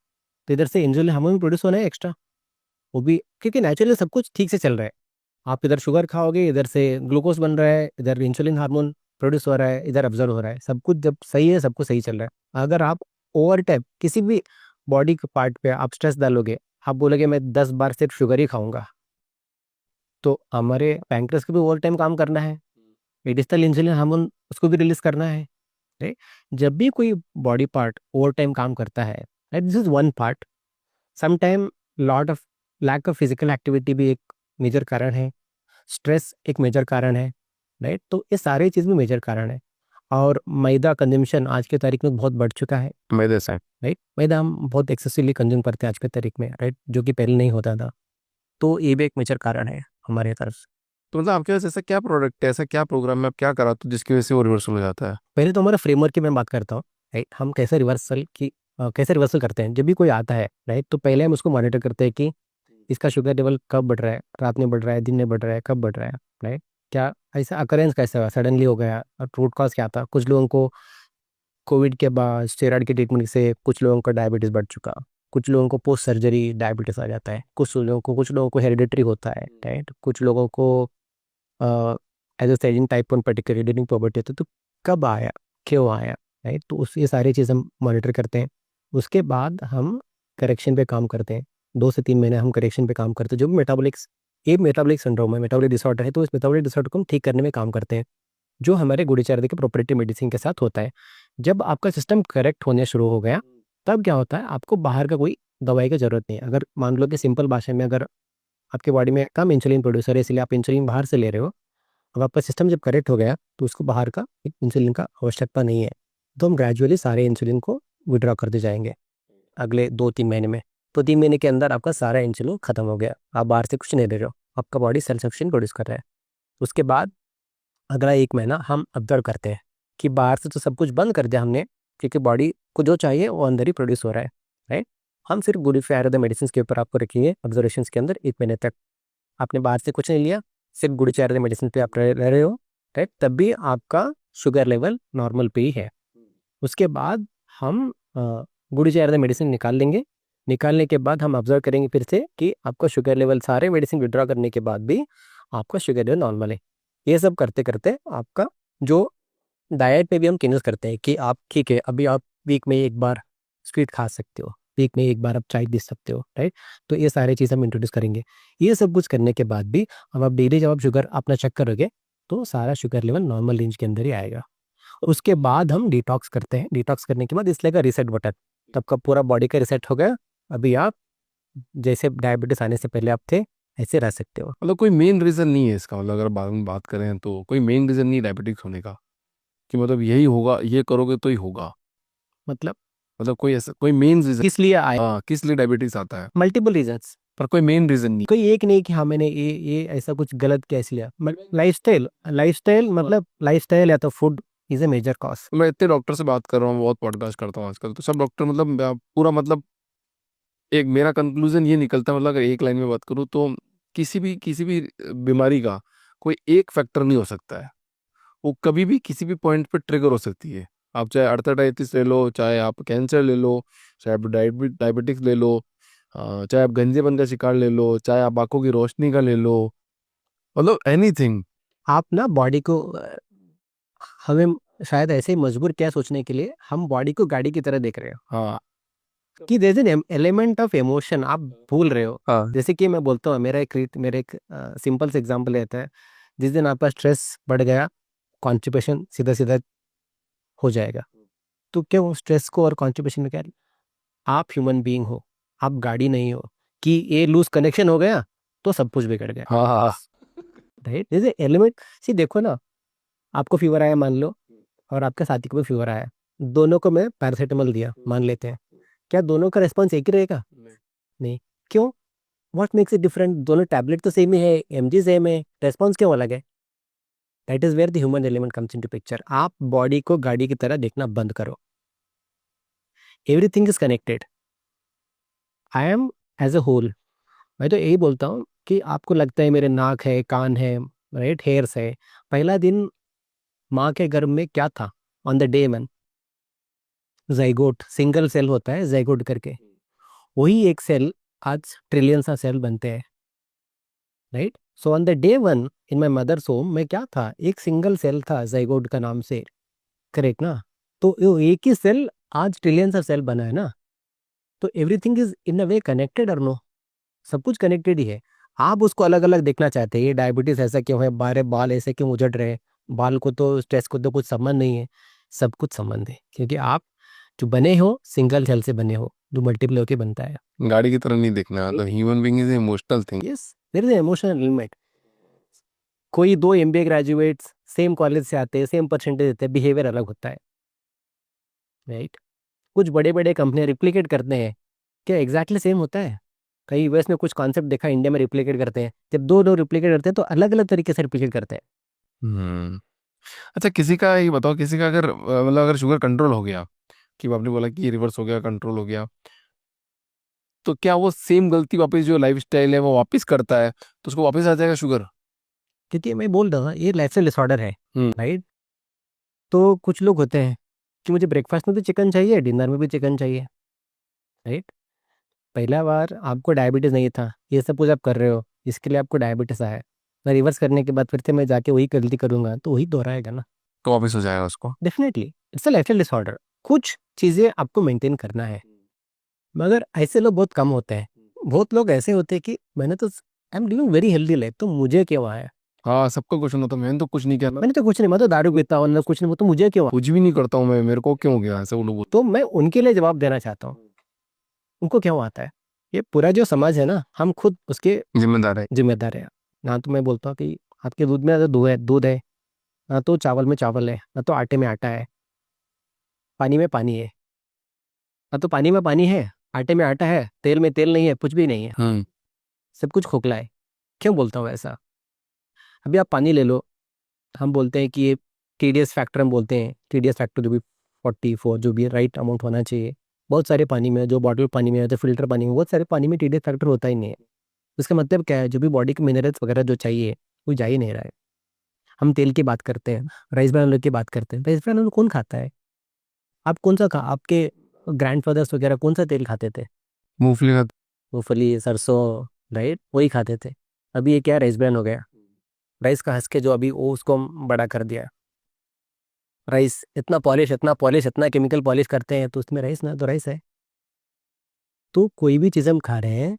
तो इधर से इंसुलिन हार्मोन प्रोड्यूस होना है एक्स्ट्रा। वो भी क्योंकि नेचुरली सब कुछ ठीक से चल रहा है। आप इधर शुगर खाओगे, इधर से ग्लूकोज बन रहा है, इधर इंसुलिन हार्मोन प्रोड्यूस हो रहा है, इधर ऑब्जर्व हो रहा है, सब कुछ जब सही है, सब कुछ सही चल रहा है। अगर आप ओवर टाइम किसी भी बॉडी के पार्ट पे आप स्ट्रेस डालोगे, आप बोलोगे मैं 10 बार सिर्फ शुगर ही खाऊंगा, तो हमारे पैंक्रियास को भी ओवर टाइम काम करना है, एडिशनल इंसुलिन हार्मोन उसको भी रिलीज करना है, राइट? जब भी कोई बॉडी पार्ट ओवर टाइम काम करता है, right, this is one part. Sometime lot of lack of physical activity भी एक मेजर कारण है, स्ट्रेस एक मेजर कारण है, राइट? तो ये सारे चीज़ में मेजर कारण है। और मैदा कंजम्पशन आज के तारीख में बहुत बढ़ चुका है, मैदे से। राइट? मैदा हम बहुत एक्सेसिवली कंज्यूम करते हैं आज के तारीख में, राइट? जो कि पहले नहीं होता था। तो ये भी एक मेजर कारण है हमारे तरफ से। तो मतलब आपके पास ऐसा क्या प्रोडक्ट है, ऐसा क्या प्रोग्राम है, आप क्या कराते हो जिसकी वजह से वो रिवर्सल हो जाता है? पहले तो हमारा फ्रेमवर्क की मैं बात करता हूँ, राइट? हम कैसे रिवर्सल करते हैं। जब भी कोई आता है, राइट, तो पहले हम उसको मॉनिटर करते हैं कि इसका शुगर लेवल कब बढ़ रहा है, रात में बढ़ रहा है, दिन में बढ़ रहा है, कब बढ़ रहा है, राइट? क्या ऐसा अकरेंस कैसे हुआ, सडनली हो गया, और रूट कॉज क्या था? कुछ लोगों को कोविड के बाद स्टेरॉइड के ट्रीटमेंट से कुछ लोगों का डायबिटीज़ बढ़ चुका, कुछ लोगों को पोस्ट सर्जरी डायबिटीज़ आ जाता है, कुछ लोगों को हेरिडिटरी होता है, राइट? कुछ लोगों को as a ageing type 1 particular during poverty होती है। तो कब आया, क्यों आया, राइट? तो उस ये सारी चीज़ हम मॉनिटर करते हैं। उसके बाद हम करेक्शन पे काम करते हैं। 2 से 3 महीने हम करेक्शन पे काम करते हैं। जो भी मेटाबॉलिक सिंड्रोम है, मेटाबॉलिक डिसऑर्डर है, तो इस मेटाबॉलिक डिसऑर्डर को हम ठीक करने में काम करते हैं, जो हमारे गुड़ीचार्य के प्रोपरेटिव मेडिसिन के साथ होता है। जब आपका सिस्टम करेक्ट होने शुरू हो गया, तब क्या होता है, आपको बाहर का कोई दवाई की ज़रूरत नहीं है। अगर मान लो कि सिंपल भाषा में, अगर आपके बॉडी में कम इंसुलिन प्रोड्यूसर है, इसलिए आप इंसुलिन बाहर से ले रहे हो, अब आपका सिस्टम जब करेक्ट हो गया तो उसको बाहर का एक इंसुलिन का आवश्यकता नहीं है। तो हम ग्रेजुअली सारे इंसुलिन को विड्रॉ करते जाएंगे अगले 2-3 महीने में। तो 3 महीने के अंदर आपका सारा इनसुलिन खत्म हो गया, आप बाहर से कुछ नहीं ले रहे हो, आपका बॉडी सेल्फ सफिशिएंट प्रोड्यूस कर रहा है। उसके बाद अगला 1 महीना हम ऑब्जर्व करते हैं कि बाहर से तो सब कुछ बंद कर दिया हमने, क्योंकि बॉडी को जो चाहिए वो अंदर ही प्रोड्यूस हो रहा है, राइट। हम सिर्फ ग्लूटाथियोन मेडिसिन के ऊपर आपको रखेंगे ऑब्जर्वेशन के अंदर 1 महीने तक। आपने बाहर से कुछ नहीं लिया, सिर्फ ग्लूटाथियोन मेडिसिन पे आप रह रहे हो, राइट, तब भी आपका शुगर लेवल नॉर्मल पे ही है। उसके बाद हम ग्लूटाथियोन मेडिसिन निकाल लेंगे। निकालने के बाद हम ऑब्जर्व करेंगे फिर से कि आपका शुगर लेवल सारे मेडिसिन विड्रॉ करने के बाद भी आपका शुगर लेवल नॉर्मल है। ये सब करते करते आपका जो डाइट पे भी हम चेंजेस करते हैं कि आप ठीक है, अभी आप वीक में 1 बार स्वीट खा सकते हो, वीक में 1 बार आप चाय पी सकते हो, राइट। तो ये सारी चीज़ हम इंट्रोड्यूस करेंगे। ये सब कुछ करने के बाद भी अब आप डेली जब आप शुगर अपना चेक करोगे तो सारा शुगर लेवल नॉर्मल रेंज के अंदर ही आएगा। उसके बाद हम डिटॉक्स करते हैं। डिटॉक्स करने के बाद इसलिए का रीसेट बटन, तब का पूरा बॉडी का रीसेट हो गया। अभी आप जैसे डायबिटीज आने से पहले आप थे ऐसे रह सकते हो। मतलब कोई मेन रीजन नहीं है इसका, मतलब अगर बाद में बात करें तो कोई मेन रीजन नहीं डायबिटिक्स होने का कि मतलब यही होगा, ये करोगे तो ही होगा, मतलब मतलब कोई ऐसा कोई मेन रीजन? किस लिए आए? हाँ, किस लिए डायबिटीज आता है? मल्टीपल रीजंस, पर कोई मेन रीजन नहीं। कोई एक नहीं कि हाँ मैंने ये ऐसा कुछ गलत किया इसलिए। लाइफस्टाइल लाइफस्टाइल मतलब लाइफस्टाइल या तो food is a major cause. मैं इतने डॉक्टर से बात कर रहा हूँ, बहुत पॉडकास्ट करता हूँ आजकल, तो सब डॉक्टर मतलब पूरा मतलब एक मेरा कंक्लूजन ये निकलता है, मतलब अगर एक लाइन में बात करूँ तो किसी भी बीमारी का कोई एक फैक्टर नहीं हो सकता है, वो कभी भी किसी भी पॉइंट पे ट्रिगर हो सकती है। आप चाहे अर्थराइटिस ले लो, चाहे आप कैंसर ले लो, चाहे आप डायबिटिक्स ले लो, चाहे आप गंजेपन का शिकार ले लो, चाहे आप आंखों की रोशनी का ले लो, मतलब एनीथिंग। आप ना बॉडी को हमें शायद ऐसे ही मजबूर क्या सोचने के लिए हम बॉडी को गाड़ी की तरह देख रहे हो हाँ कि there is an element of emotion, आप भूल रहे हो। हाँ जैसे कि मैं बोलता हूँ, मेरा एक सिंपल से एग्जांपल लेता है। जिस दिन आपका स्ट्रेस बढ़ गया, कॉन्स्टिपेशन सीधा सीधा हो जाएगा। तो क्या वो स्ट्रेस को और कॉन्स्टिपेशन में क्या, आप ह्यूमन बीइंग हो, आप गाड़ी नहीं हो कि ये लूज कनेक्शन हो गया तो सब कुछ बिगड़ गया, हाँ हाँ। राइट। जैसे एलिमेंट सी देखो ना, आपको फीवर आया मान लो और आपके साथी को भी फीवर आया, दोनों को मैं पैरासीटामोल दिया मान लेते हैं, क्या दोनों का रिस्पॉन्स एक ही रहेगा? नहीं। क्यों? What makes it different? दोनों टैबलेट तो सेम ही है, एमजी सेम है, रेस्पॉन्स क्यों अलग है? That is where the human element comes into picture. आप बॉडी को गाड़ी की तरह देखना बंद करो। Everything is connected. I am as a whole. मैं तो यही बोलता हूँ कि आपको लगता है मेरे नाक है, कान है, राइट, हेयर्स है। पहला दिन माँ के गर्भ में क्या था? On the day one, zygote, single cell होता है जाइगोट करके, वही एक सेल आज ट्रिलियन सा सेल बनते हैं, right. So on the day one in my mother's home में क्या था? एक सिंगल सेल था जाइगोट का नाम से, करेक्ट ना। तो वो एक ही सेल आज ट्रिलियन सा सेल बना है ना। तो everything is in a way connected और नो, सब कुछ कनेक्टेड ही है। आप उसको अलग अलग देखना चाहते हैं, ये डायबिटीज ऐसा क्यों है, बारे बाल ऐसे क्यों उजड़ रहे हैं, बाल को तो स्ट्रेस को तो कुछ संबंध नहीं है। सब कुछ संबंध है, क्योंकि आप जो बने हो सिंगल सेल से बने हो, जो मल्टीपल होके बनता है। गाड़ी की तरह नहीं देखना, मतलब human being is emotional thing. Yes, there is emotional element. कोई 2 एमबीए ग्रेजुएट्स सेम कॉलेज से आते हैं, सेम परसेंटेज देते हैं, बिहेवियर अलग होता है, राइट। कुछ बड़े बड़े कंपनियां रिप्लिकेट करते हैं, क्या एग्जैक्टली सेम होता है? कई यूएस में कुछ कॉन्सेप्ट देखा, इंडिया में रिप्लिकेट करते हैं। जब दो लोग रिप्लिकेट करते हैं तो अलग अलग तरीके से रिप्लिकेट करते हैं। हम्म। अच्छा, किसी का ये बताओ, किसी का अगर मतलब अगर शुगर कंट्रोल हो गया, कि आपने बोला कि ये रिवर्स हो गया, कंट्रोल हो गया, तो क्या वो सेम गलती वापस जो लाइफस्टाइल है वो वापस करता है, तो उसको वापस आ जाएगा शुगर? क्योंकि मैं बोल रहा हूँ ये लाइफस्टाइल डिसऑर्डर है, हम्म। राइट। तो कुछ लोग होते हैं कि मुझे ब्रेकफास्ट में भी चिकन चाहिए, डिनर में भी चिकन चाहिए, राइट। पहला बार आपको डायबिटीज़ नहीं था, ये सब कुछ आप कर रहे हो, इसके लिए आपको डायबिटीज़ आया है। मैं रिवर्स करने के बाद फिर से मैं जाके वही गलती करूंगा तो वही दोहराएगा ना। तो वापस हो जाएगा उसको? Definitely it's a lifestyle disorder. कुछ चीज़ें आपको मेंटेन करना है, मगर ऐसे लोग बहुत कम होते हैं। बहुत लोग ऐसे होते हैं कि मैंने तो I am living very healthy life, तो मुझे क्यों आया? हाँ, सबका क्वेश्चन होता है, मैंने तो कुछ नहीं किया, मैंने तो कुछ नहीं, मैं तो दारू पीता हूँ ना, कुछ नहीं, वो तो मुझे क्यों आया? कुछ भी नहीं करता हूँ मैं, मेरे को क्यों हो गया, ऐसे वो लोग बोलते तो मैं उनके लिए जवाब देना चाहता हूँ, उनको क्यों आता है? ये पूरा जो समाज है ना, हम खुद उसके हैं। जिम्मेदार है। जिम्मेदार है। ना तो मैं बोलता हूँ कि आपके दूध में ना तो दूध है, ना तो चावल में चावल है, ना तो आटे में आटा है, पानी में पानी है। तो पानी में पानी है, आटे में आटा है, तेल में तेल नहीं है, कुछ भी नहीं है, हम्म सब कुछ खोखला है। क्यों बोलता हूँ ऐसा? अभी आप पानी ले लो, हम बोलते हैं कि ये TDS फैक्टर, हम बोलते हैं TDS फैक्टर जो भी 44 जो भी राइट अमाउंट होना चाहिए। बहुत सारे पानी में, जो बॉटल पानी में है, तो फिल्टर पानी में, बहुत सारे पानी में TDS फैक्टर होता ही नहीं है। उसका मतलब क्या है? जो भी बॉडी के मिनरल्स वगैरह जो चाहिए वो जा ही नहीं रहा है। हम तेल की बात करते हैं, राइस ब्रान ऑयल की बात करते हैं, राइस ब्रान ऑयल कौन खाता है? आप कौन सा खा, आपके ग्रैंड फादर्स वगैरह कौन सा तेल खाते थे? मूंगफली का। मूंगफली, सरसों, राइट, वही खाते थे। अभी ये क्या, राइस ब्रान हो गया। राइस का हंस के जो अभी वो उसको हम बड़ा कर दिया। राइस इतना पॉलिश, इतना पॉलिश, इतना केमिकल पॉलिश करते हैं, तो उसमें राइस ना, तो राइस है। तो कोई भी चीज़ हम खा रहे हैं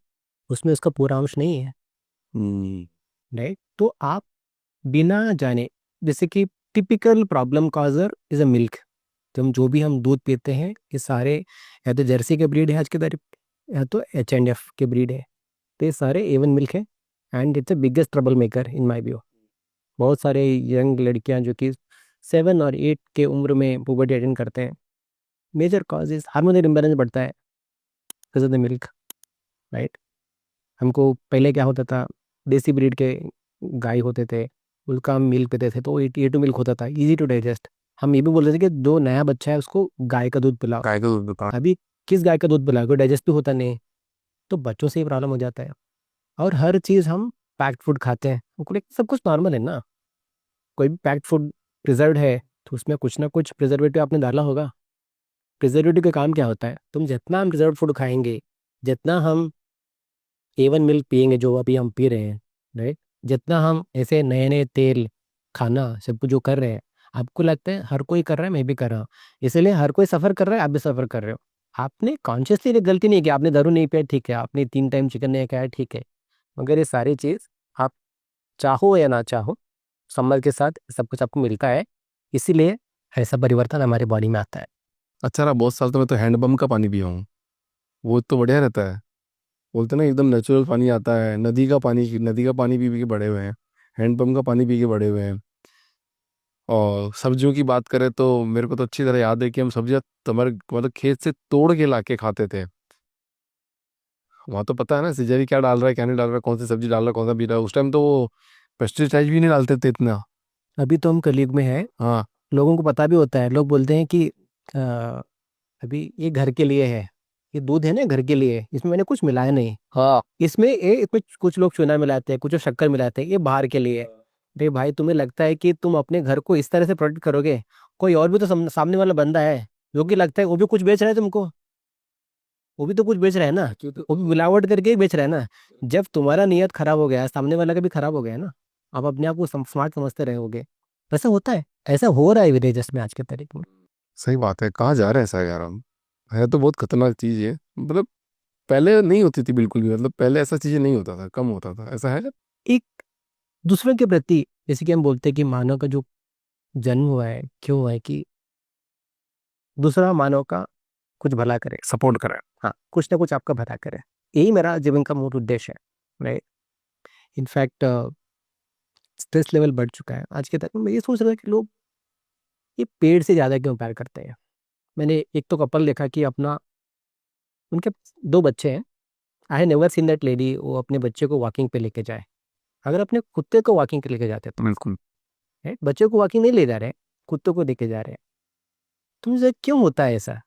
उसमें उसका पूरा अंश नहीं है, हम्म राइट। तो आप बिना जाने, जैसे कि typical problem causer is a milk. तो हम दूध पीते हैं, ये सारे या तो जर्सी के ब्रीड है आज के तारीख, या तो H&F के ब्रीड है। तो ये सारे A1 मिल्क है, and it's a biggest trouble maker in my view. बहुत सारे यंग लड़कियां जो कि 7 और 8 के उम्र में पुबर्टी अटेंड करते हैं, major cause is hormonal imbalance बढ़ता है because of the milk, right. हमको पहले क्या होता था, देसी ब्रीड के गाय होते थे, उनका हम मिल्क पीते थे, तो A2 मिल्क होता था, इजी टू डाइजेस्ट। हम ये भी बोलते थे कि जो नया बच्चा है उसको गाय का दूध पिलाओ। गाय का दूध दुकान। अभी किस गाय का दूध पिलाओ, कोई डाइजेस्ट भी होता नहीं है। तो बच्चों से ही प्रॉब्लम हो जाता है। और हर चीज़ हम पैक्ड फूड खाते हैं, उनको लेकर सब कुछ नॉर्मल है ना। कोई भी पैक्ड फूड प्रिजर्व है तो उसमें कुछ ना कुछ प्रिजर्वेटिव आपने डाला होगा। प्रिजर्वेटिव का काम क्या होता है? तुम जितना हम प्रिजर्व फूड खाएंगे, जितना हम A1 मिल्क पियेंगे जो अभी हम पी रहे हैं, राइट, जितना हम ऐसे नए नए तेल खाना सब कुछ जो कर रहे हैं, आपको लगता है हर कोई कर रहा है, मैं भी कर रहा हूँ, इसलिए हर कोई सफ़र कर रहा है, आप भी सफ़र कर रहे हो। आपने कॉन्शियसली गलती नहीं की, आपने दारू नहीं पिया, ठीक है, आपने 3 टाइम चिकन नहीं खाया, ठीक है, मगर ये सारी चीज़ आप चाहो या ना चाहो, संभल के साथ सब कुछ आपको मिलता है, इसीलिए ऐसा परिवर्तन हमारे बॉडी में आता है। अच्छा रहा, बहुत साल तो मैं तो हैंडपम्प का पानी पिया हूँ। वो तो बढ़िया रहता है। बोलते ना एकदम नेचुरल पानी आता है, नदी का पानी पी पी के बड़े हुए हैं। हैंडपम्प का पानी पी के बड़े हुए हैं। और सब्जियों की बात करें तो मेरे को तो अच्छी तरह याद है कि हम सब्जियां तुम्हारे मतलब खेत से तोड़ के लाके खाते थे। वहाँ तो पता है ना सिजरी क्या डाल रहा है क्या नहीं डाल रहा है, कौन सी सब्जी डाल रहा है कौन सा पी रहा है। उस टाइम तो वो पेस्टिसाइड भी नहीं डालते थे इतना। अभी तो हम कलयुग में है, हाँ लोगों को पता भी होता है, लोग बोलते हैं कि अभी ये घर के लिए है, ये दूध है ना घर के लिए, इसमें मैंने कुछ मिलाया नहीं, हाँ। इसमें कुछ लोग चूना मिलाते हैं, कुछ लोग शक्कर मिलाते हैं, ये बाहर के लिए है। अरे भाई, तुम्हें लगता है कि तुम अपने घर को इस तरह से प्रोटेक्ट करोगे? कोई और भी तो सामने वाला बंदा है जो कि लगता है वो भी कुछ बेच रहा है तुमको, वो भी तो कुछ बेच रहा है ना, वो भी मिलावट करके ही बेच रहा है ना। जब तुम्हारा नियत खराब हो गया, सामने वाला का भी खराब हो गया ना। आप अपने आप को स्मार्ट समझते रहोगे, ऐसा होता है, ऐसा हो रहा है विदेश में आज के तारीख में। सही बात है, कहाँ जा रहे हैं ऐसा यार हम। है तो बहुत खतरनाक चीज़ है। मतलब पहले नहीं होती थी बिल्कुल भी, मतलब पहले ऐसा चीज़ें नहीं होता था, कम होता था, ऐसा है। एक दूसरे के प्रति, जैसे कि हम बोलते हैं कि मानव का जो जन्म हुआ है, क्यों हुआ है कि दूसरा मानव का कुछ भला करे, सपोर्ट करे, हाँ, कुछ ना कुछ आपका भला करे, यही मेरा जीवन का मूल उद्देश्य है, राइट। इनफैक्ट स्ट्रेस लेवल बढ़ चुका है आज के तक में। मैं ये सोच रहा था कि लोग ये पेड़ से ज़्यादा क्यों प्यार करते हैं। मैंने एक तो कपल देखा कि अपना, उनके 2 बच्चे हैं, I never seen that lady वो अपने बच्चे को वॉकिंग पे लेके जाए। अगर अपने कुत्ते को वॉकिंग पे लेके जाते तो, बिल्कुल। राइट, बच्चे को वॉकिंग नहीं ले जा रहे, कुत्तों को लेके जा रहे हैं। तो मुझे क्यों होता है ऐसा?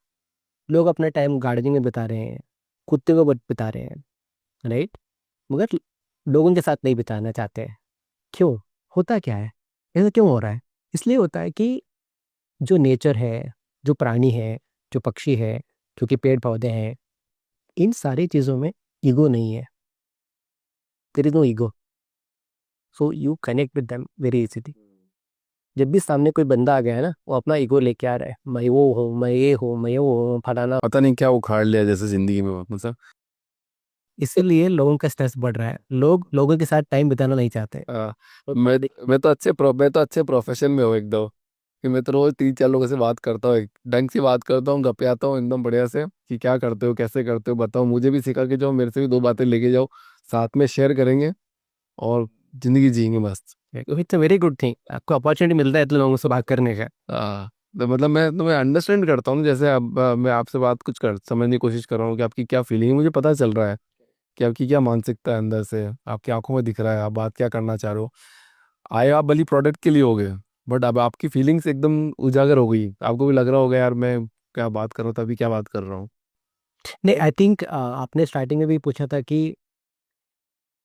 लोग अपना टाइम गार्डनिंग में बिता रहे हैं, कुत्ते को बिता रहे हैं, राइट, मगर लोगों के साथ नहीं बिताना चाहते हैं। क्यों? होता क्या है, ऐसा क्यों हो रहा है? इसलिए होता है कि जो नेचर है, जो प्राणी है, जो पक्षी है, जो कि पेड़ पौधे हैं, इन सारी चीज़ों में ईगो नहीं है। There is no ego, so you connect with them very easily. जब भी सामने कोई बंदा आ गया है ना, वो अपना ईगो लेके आ रहा है, मैं वो हूँ, मैं ये हूँ, मैं वो हूँ, फलाना। पता नहीं क्या उखाड़ लिया जैसे जिंदगी में मतलब। इसीलिए लोगों का स्ट्रेस बढ़ रहा है, लोग लोगों के साथ टाइम बिताना नहीं चाहते। हाँ, मैं तो अच्छे प्रोफेशन में हूँ एकदम। कि मैं तो रोज 3 4 लोगों से बात करता हूँ, ढंग से बात करता हूँ, गप आता हूँ एकदम बढ़िया से कि क्या करते हो कैसे करते हो बताओ, मुझे भी सिखा के जाओ, मेरे से भी 2 बातें लेके जाओ, साथ में शेयर करेंगे और जिंदगी जिएंगे मस्त। It's a very good thing, आपको अपॉर्चुनिटी मिलता है तो लोगों से बात करने का। हाँ तो मतलब मैं अंडरस्टैंड करता हूँ, जैसे अब मैं आपसे बात कुछ कर समझने की कोशिश कर रहा हूँ कि आपकी क्या फीलिंग है, मुझे पता चल रहा है कि आपकी क्या मानसिकता है अंदर से, आपकी आंखों में दिख रहा है आप बात क्या करना चाह रहे हो। आए आप भली प्रोडक्ट के लिए हो गए, बट अब आपकी फीलिंग्स एकदम उजागर हो गई, आपको भी लग रहा होगा यार मैं क्या बात कर रहा हूँ, तभी क्या बात कर रहा हूँ। नहीं, आई थिंक आपने स्टार्टिंग में भी पूछा था कि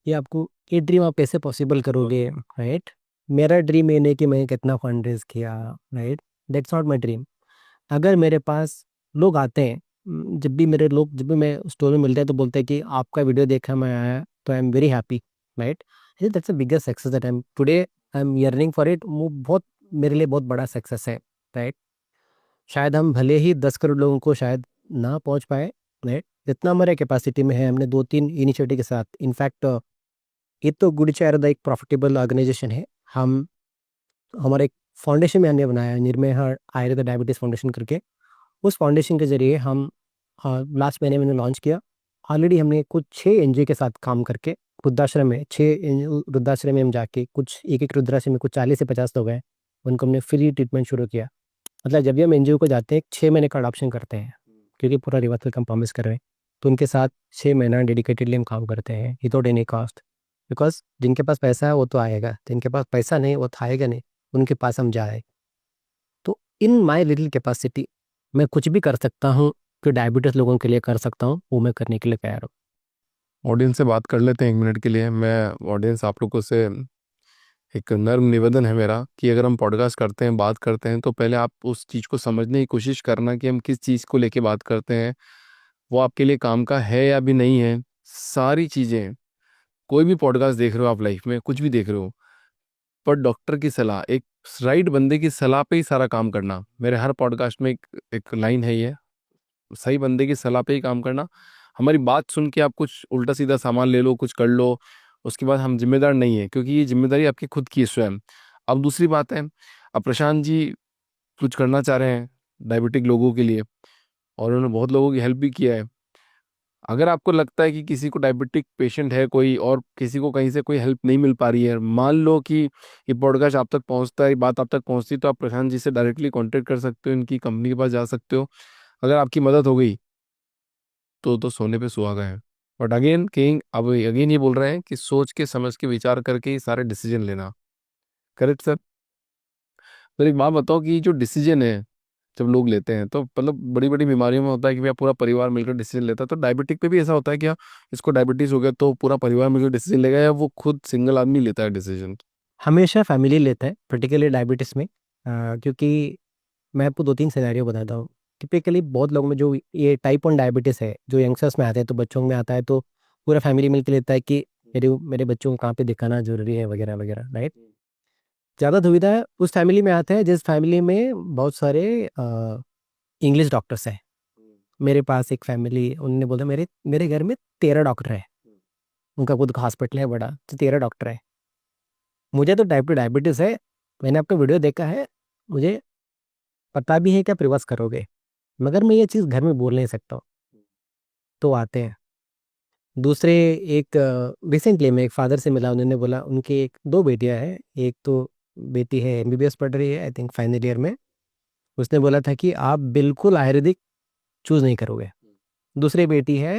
ये आपको ये ड्रीम आप कैसे पॉसिबल करोगे, राइट? मेरा ड्रीम ये नहीं कि मैं कितना फंड रेज किया, right? That's not my dream. अगर मेरे पास लोग आते हैं, जब भी मैं स्टोर में मिलते हैं तो बोलते हैं कि आपका वीडियो देखा मैं आया, तो I am very happy, right? That's the biggest success that I am yearning for it. वो बहुत मेरे लिए बहुत बड़ा सक्सेस है, राइट? शायद हम भले ही 10 करोड़ लोगों को शायद ना पहुंच पाए, राइट? जितना हमारे कैपेसिटी में है, हमने 2-3 इनिशिएटिव के साथ, इनफैक्ट ये तो गुड चाइल्ड एक प्रॉफिटेबल ऑर्गेनाइजेशन है। हम हमारे एक फाउंडेशन में हमने बनाया है, निर्मेह आयुर्वेद डायबिटीज़ फाउंडेशन करके। उस फाउंडेशन के ज़रिए हम लास्ट महीने मैंने लॉन्च किया। ऑलरेडी हमने कुछ 6 एनजीओ के साथ काम करके वृद्धाश्रम में 6 वृद्धाश्रम में हम जाके कुछ एक वृद्धाश्रम में कुछ 40 से 50 लोग हैं, उनको हमने फ्री ट्रीटमेंट शुरू किया। मतलब जब भी हम एनजीओ को जाते हैं 6 महीने का अडॉप्शन करते हैं, क्योंकि पूरा रिवर्सल हम प्रॉमिस कर रहे हैं। तो उनके साथ 6 महीना डेडिकेटेडली हम काम करते हैं विदाउट एनी कॉस्ट। बिकॉज जिनके पास पैसा है वो तो आएगा, जिनके पास पैसा नहीं वो तो आएगा नहीं, उनके पास हम जाए। तो इन माई लिटिल कैपेसिटी मैं कुछ भी कर सकता हूँ जो डायबिटीज़ लोगों के लिए कर सकता हूँ, वो मैं करने के लिए तैयार हूँ। ऑडियंस से बात कर लेते हैं 1 मिनट के लिए। मैं ऑडियंस आप लोगों से एक नर्म निवेदन है मेरा कि अगर हम पॉडकास्ट करते हैं बात करते हैं तो पहले आप उस चीज़ को समझने की कोशिश करना कि हम किस चीज़ को लेके बात करते हैं, वो आपके लिए काम का है या भी नहीं है। सारी चीज़ें, कोई भी पॉडकास्ट देख रहे हो आप लाइफ में, कुछ भी देख रहे हो, पर डॉक्टर की सलाह, एक राइट बंदे की सलाह पे ही सारा काम करना। मेरे हर पॉडकास्ट में एक लाइन है ये, सही बंदे की सलाह पे ही काम करना। हमारी बात सुन के आप कुछ उल्टा सीधा सामान ले लो, कुछ कर लो, उसके बाद हम जिम्मेदार नहीं है, क्योंकि ये जिम्मेदारी आपकी खुद की है स्वयं। अब दूसरी बात है, अब प्रशांत जी कुछ करना चाह रहे हैं डायबिटिक लोगों के लिए, और उन्होंने बहुत लोगों की हेल्प भी किया है। अगर आपको लगता है कि किसी को डायबिटिक पेशेंट है कोई, और किसी को कहीं से कोई हेल्प नहीं मिल पा रही है, मान लो कि ये पॉडकास्ट आप तक पहुंचता है, ये बात आप तक पहुंचती, तो आप प्रशांत जी से डायरेक्टली कांटेक्ट कर सकते हो, इनकी कंपनी के पास जा सकते हो। अगर आपकी मदद हो गई तो सोने पे सुहागा है। बट अगेन किंग अब अगेन ये बोल रहे हैं कि सोच के समझ के विचार करके ही सारे डिसीजन लेना। Correct sir? तो एक बात बताओ कि जो डिसीजन है जब लोग लेते हैं, तो मतलब बड़ी बड़ी बीमारियों में होता है कि भैया पूरा परिवार मिलकर डिसीजन लेता है, तो डायबिटिक पे भी ऐसा होता है क्या, इसको डायबिटीज हो गया तो पूरा परिवार मिलकर डिसीजन लेगा, या वो खुद सिंगल आदमी लेता है डिसीजन? हमेशा फैमिली लेता है, पर्टिकुलरली डायबिटीज़ में। क्योंकि मैं आपको 2-3 सिनेरियो बताता हूँ। टिपिकली बहुत लोगों में जो ये टाइप 1 डायबिटीज़ है, जो यंगस्टर्स में आता है, तो बच्चों में आता है, तो पूरा फैमिली मिलके लेता है कि मेरे मेरे बच्चों को कहाँ पे दिखाना ज़रूरी है, वगैरह वगैरह, राइट? ज़्यादा दुविधा है उस फैमिली में आता है जिस फैमिली में बहुत सारे इंग्लिश डॉक्टर्स हैं। मेरे पास एक फैमिली, उन्होंने बोला मेरे मेरे घर में 13 डॉक्टर है, उनका खुद का हॉस्पिटल है बड़ा, तो 13 डॉक्टर है। मुझे तो टाइप 2 डायबिटीज़ है, मैंने आपका वीडियो देखा है, मुझे पता भी है कि आप रिवर्स करोगे, मगर मैं ये चीज़ घर में बोल नहीं सकता हूँ। तो आते हैं दूसरे। एक रिसेंटली मैं एक फादर से मिला, उन्होंने बोला उनकी एक 2 बेटियां हैं। एक तो बेटी है एमबीबीएस पढ़ रही है, आई थिंक फाइनल ईयर में। उसने बोला था कि आप बिल्कुल आयुर्वेदिक चूज़ नहीं करोगे। दूसरी बेटी है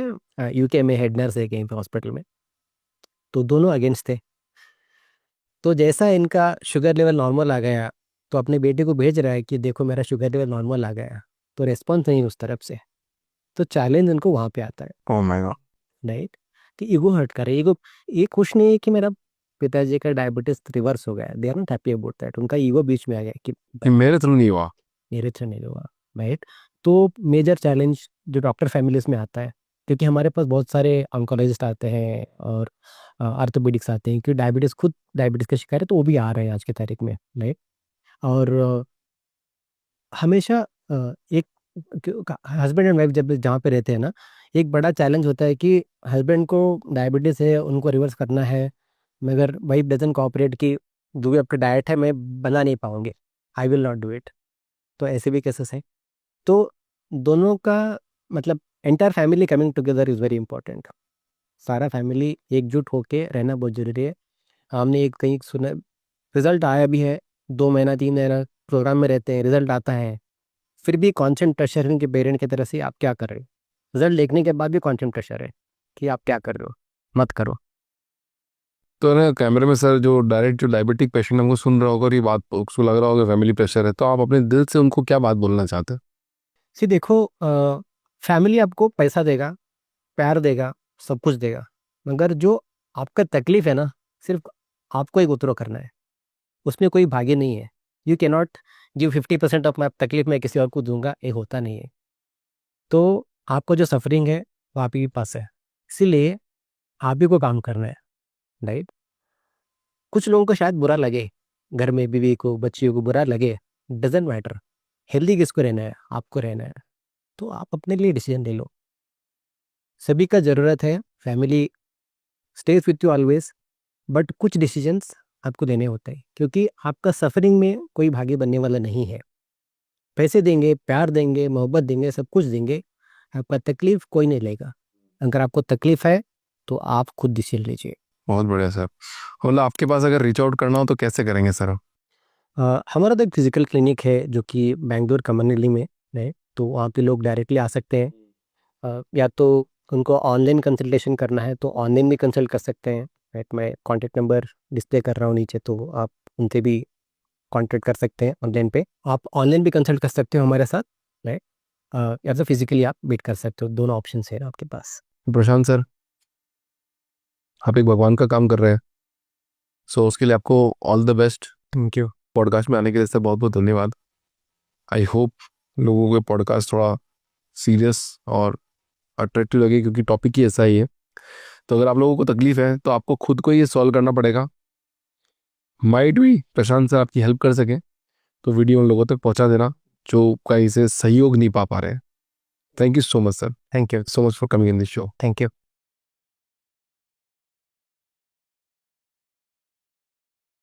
यूके में हेड नर्स है कहीं पे हॉस्पिटल में। तो दोनों अगेंस्ट थे। तो जैसा इनका शुगर लेवल नॉर्मल आ गया, तो अपने बेटे को भेज रहा है कि देखो मेरा शुगर लेवल नॉर्मल आ गया, तो रिस्पॉन्स नहीं उस तरफ से। तो चैलेंज उनको वहाँ पे आता है, ओह माय गॉड। राइट? कि ईगो हर्ट करे। ईगो, ये खुश नहीं है कि मेरा पिताजी का डायबिटीज रिवर्स हो गया, they are not happy about that. उनका ईगो बीच में आ गया कि ये मेरे थ्रू नहीं हुआ। मेरे से नहीं हुआ, राइट? तो मेजर चैलेंज जो डॉक्टर फैमिलीज में आता है, क्योंकि हमारे पास बहुत सारे ऑन्कोलॉजिस्ट आते हैं और आर्थोपेडिक्स आते हैं, क्योंकि डायबिटीज़, खुद डायबिटीज़ का शिकार है, तो वो भी आ रहे हैं आज की तारीख में, राइट? और हमेशा एक हस्बैंड एंड वाइफ जब जहाँ पे रहते हैं ना, एक बड़ा चैलेंज होता है कि हस्बैंड को डायबिटीज़ है, उनको रिवर्स करना है, मगर वाइफ डजन कोऑपरेट कि जो भी आपका डाइट है मैं बना नहीं पाऊंगी, I will not do it. तो ऐसे भी केसेस हैं। तो दोनों का मतलब entire family coming together is very important. सारा फैमिली एकजुट होके रहना बहुत जरूरी है। हमने एक कहीं सुना, रिजल्ट आया भी है, 2 महीना 3 महीना प्रोग्राम में रहते हैं, रिजल्ट आता है, फिर भी कॉन्स्टेंट प्रेशर है उनके पेरेंट की तरफ से, आप क्या कर रहे हो? रिजल्ट देखने के बाद भी कॉन्स्टेंट प्रेशर है कि आप क्या कर रहे हो, मत करो। तो ना कैमरे में सर जो डायरेक्ट जो डायबिटिक पेशेंट हमको सुन रहा होगा और ये बात उसको लग रहा होगा फैमिली प्रेशर है, तो आप अपने दिल से उनको क्या बात बोलना चाहते हैं? सी देखो, फैमिली आपको पैसा देगा, प्यार देगा, सब कुछ देगा, मगर जो आपका तकलीफ है ना, सिर्फ आपको ही उतरो करना है, उसमें कोई भाग्य नहीं है। You can not give 50% of my तकलीफ मैं किसी और को दूंगा, ये होता नहीं है। तो आपको जो सफरिंग है वो आप ही के पास है, इसीलिए आप ही को काम करना है, राइट? कुछ लोगों को शायद बुरा लगे, घर में बीवी को बच्चियों को बुरा लगे, डजेंट मैटर। हेल्दी किसको रहना है? आपको रहना है, तो आप अपने लिए डिसीजन ले लो। सभी का ज़रूरत है, family stage with you always, but कुछ डिसीजंस आपको लेने होते हैं, क्योंकि आपका सफरिंग में कोई भागी बनने वाला नहीं है। पैसे देंगे, प्यार देंगे, मोहब्बत देंगे, सब कुछ देंगे, आपका तकलीफ कोई नहीं लेगा। अगर आपको तकलीफ है तो आप खुद डिसीजन लीजिए। बहुत बढ़िया सर। मतलब आपके पास अगर रीच आउट करना हो तो कैसे करेंगे सर? हमारा तो एक फिजिकल क्लिनिक है जो कि बैंगलोर कमरनेली में है, तो वहाँ पे लोग डायरेक्टली आ सकते हैं। या तो उनको ऑनलाइन कंसल्टेशन करना है तो ऑनलाइन भी कंसल्ट कर सकते हैं, राइट? मैं कॉन्टैक्ट नंबर डिस्प्ले कर रहा हूँ नीचे, तो आप उनसे भी कॉन्टैक्ट कर सकते हैं ऑनलाइन पे। आप ऑनलाइन भी कंसल्ट कर सकते हो हमारे साथ, राइट? या तो फिजिकली आप मीट कर सकते हो, दोनों ऑप्शन है आपके पास। प्रशांत सर, आप एक भगवान का काम कर रहे हैं, सो उसके लिए आपको all the best. Thank you. Podcast में आने के लिए सर बहुत बहुत धन्यवाद। आई होप लोगों को पॉडकास्ट थोड़ा सीरियस और अट्रैक्टिव लगे, क्योंकि टॉपिक ही ऐसा ही है। तो अगर आप लोगों को तकलीफ है तो आपको खुद को ये सॉल्व करना पड़ेगा। माइट भी प्रशांत सर आपकी हेल्प कर सके, तो वीडियो उन लोगों तक पहुंचा देना जो कहीं से सहयोग नहीं पा रहे हैं। Thank you so much sir, thank you. so much for coming in this show. Thank you.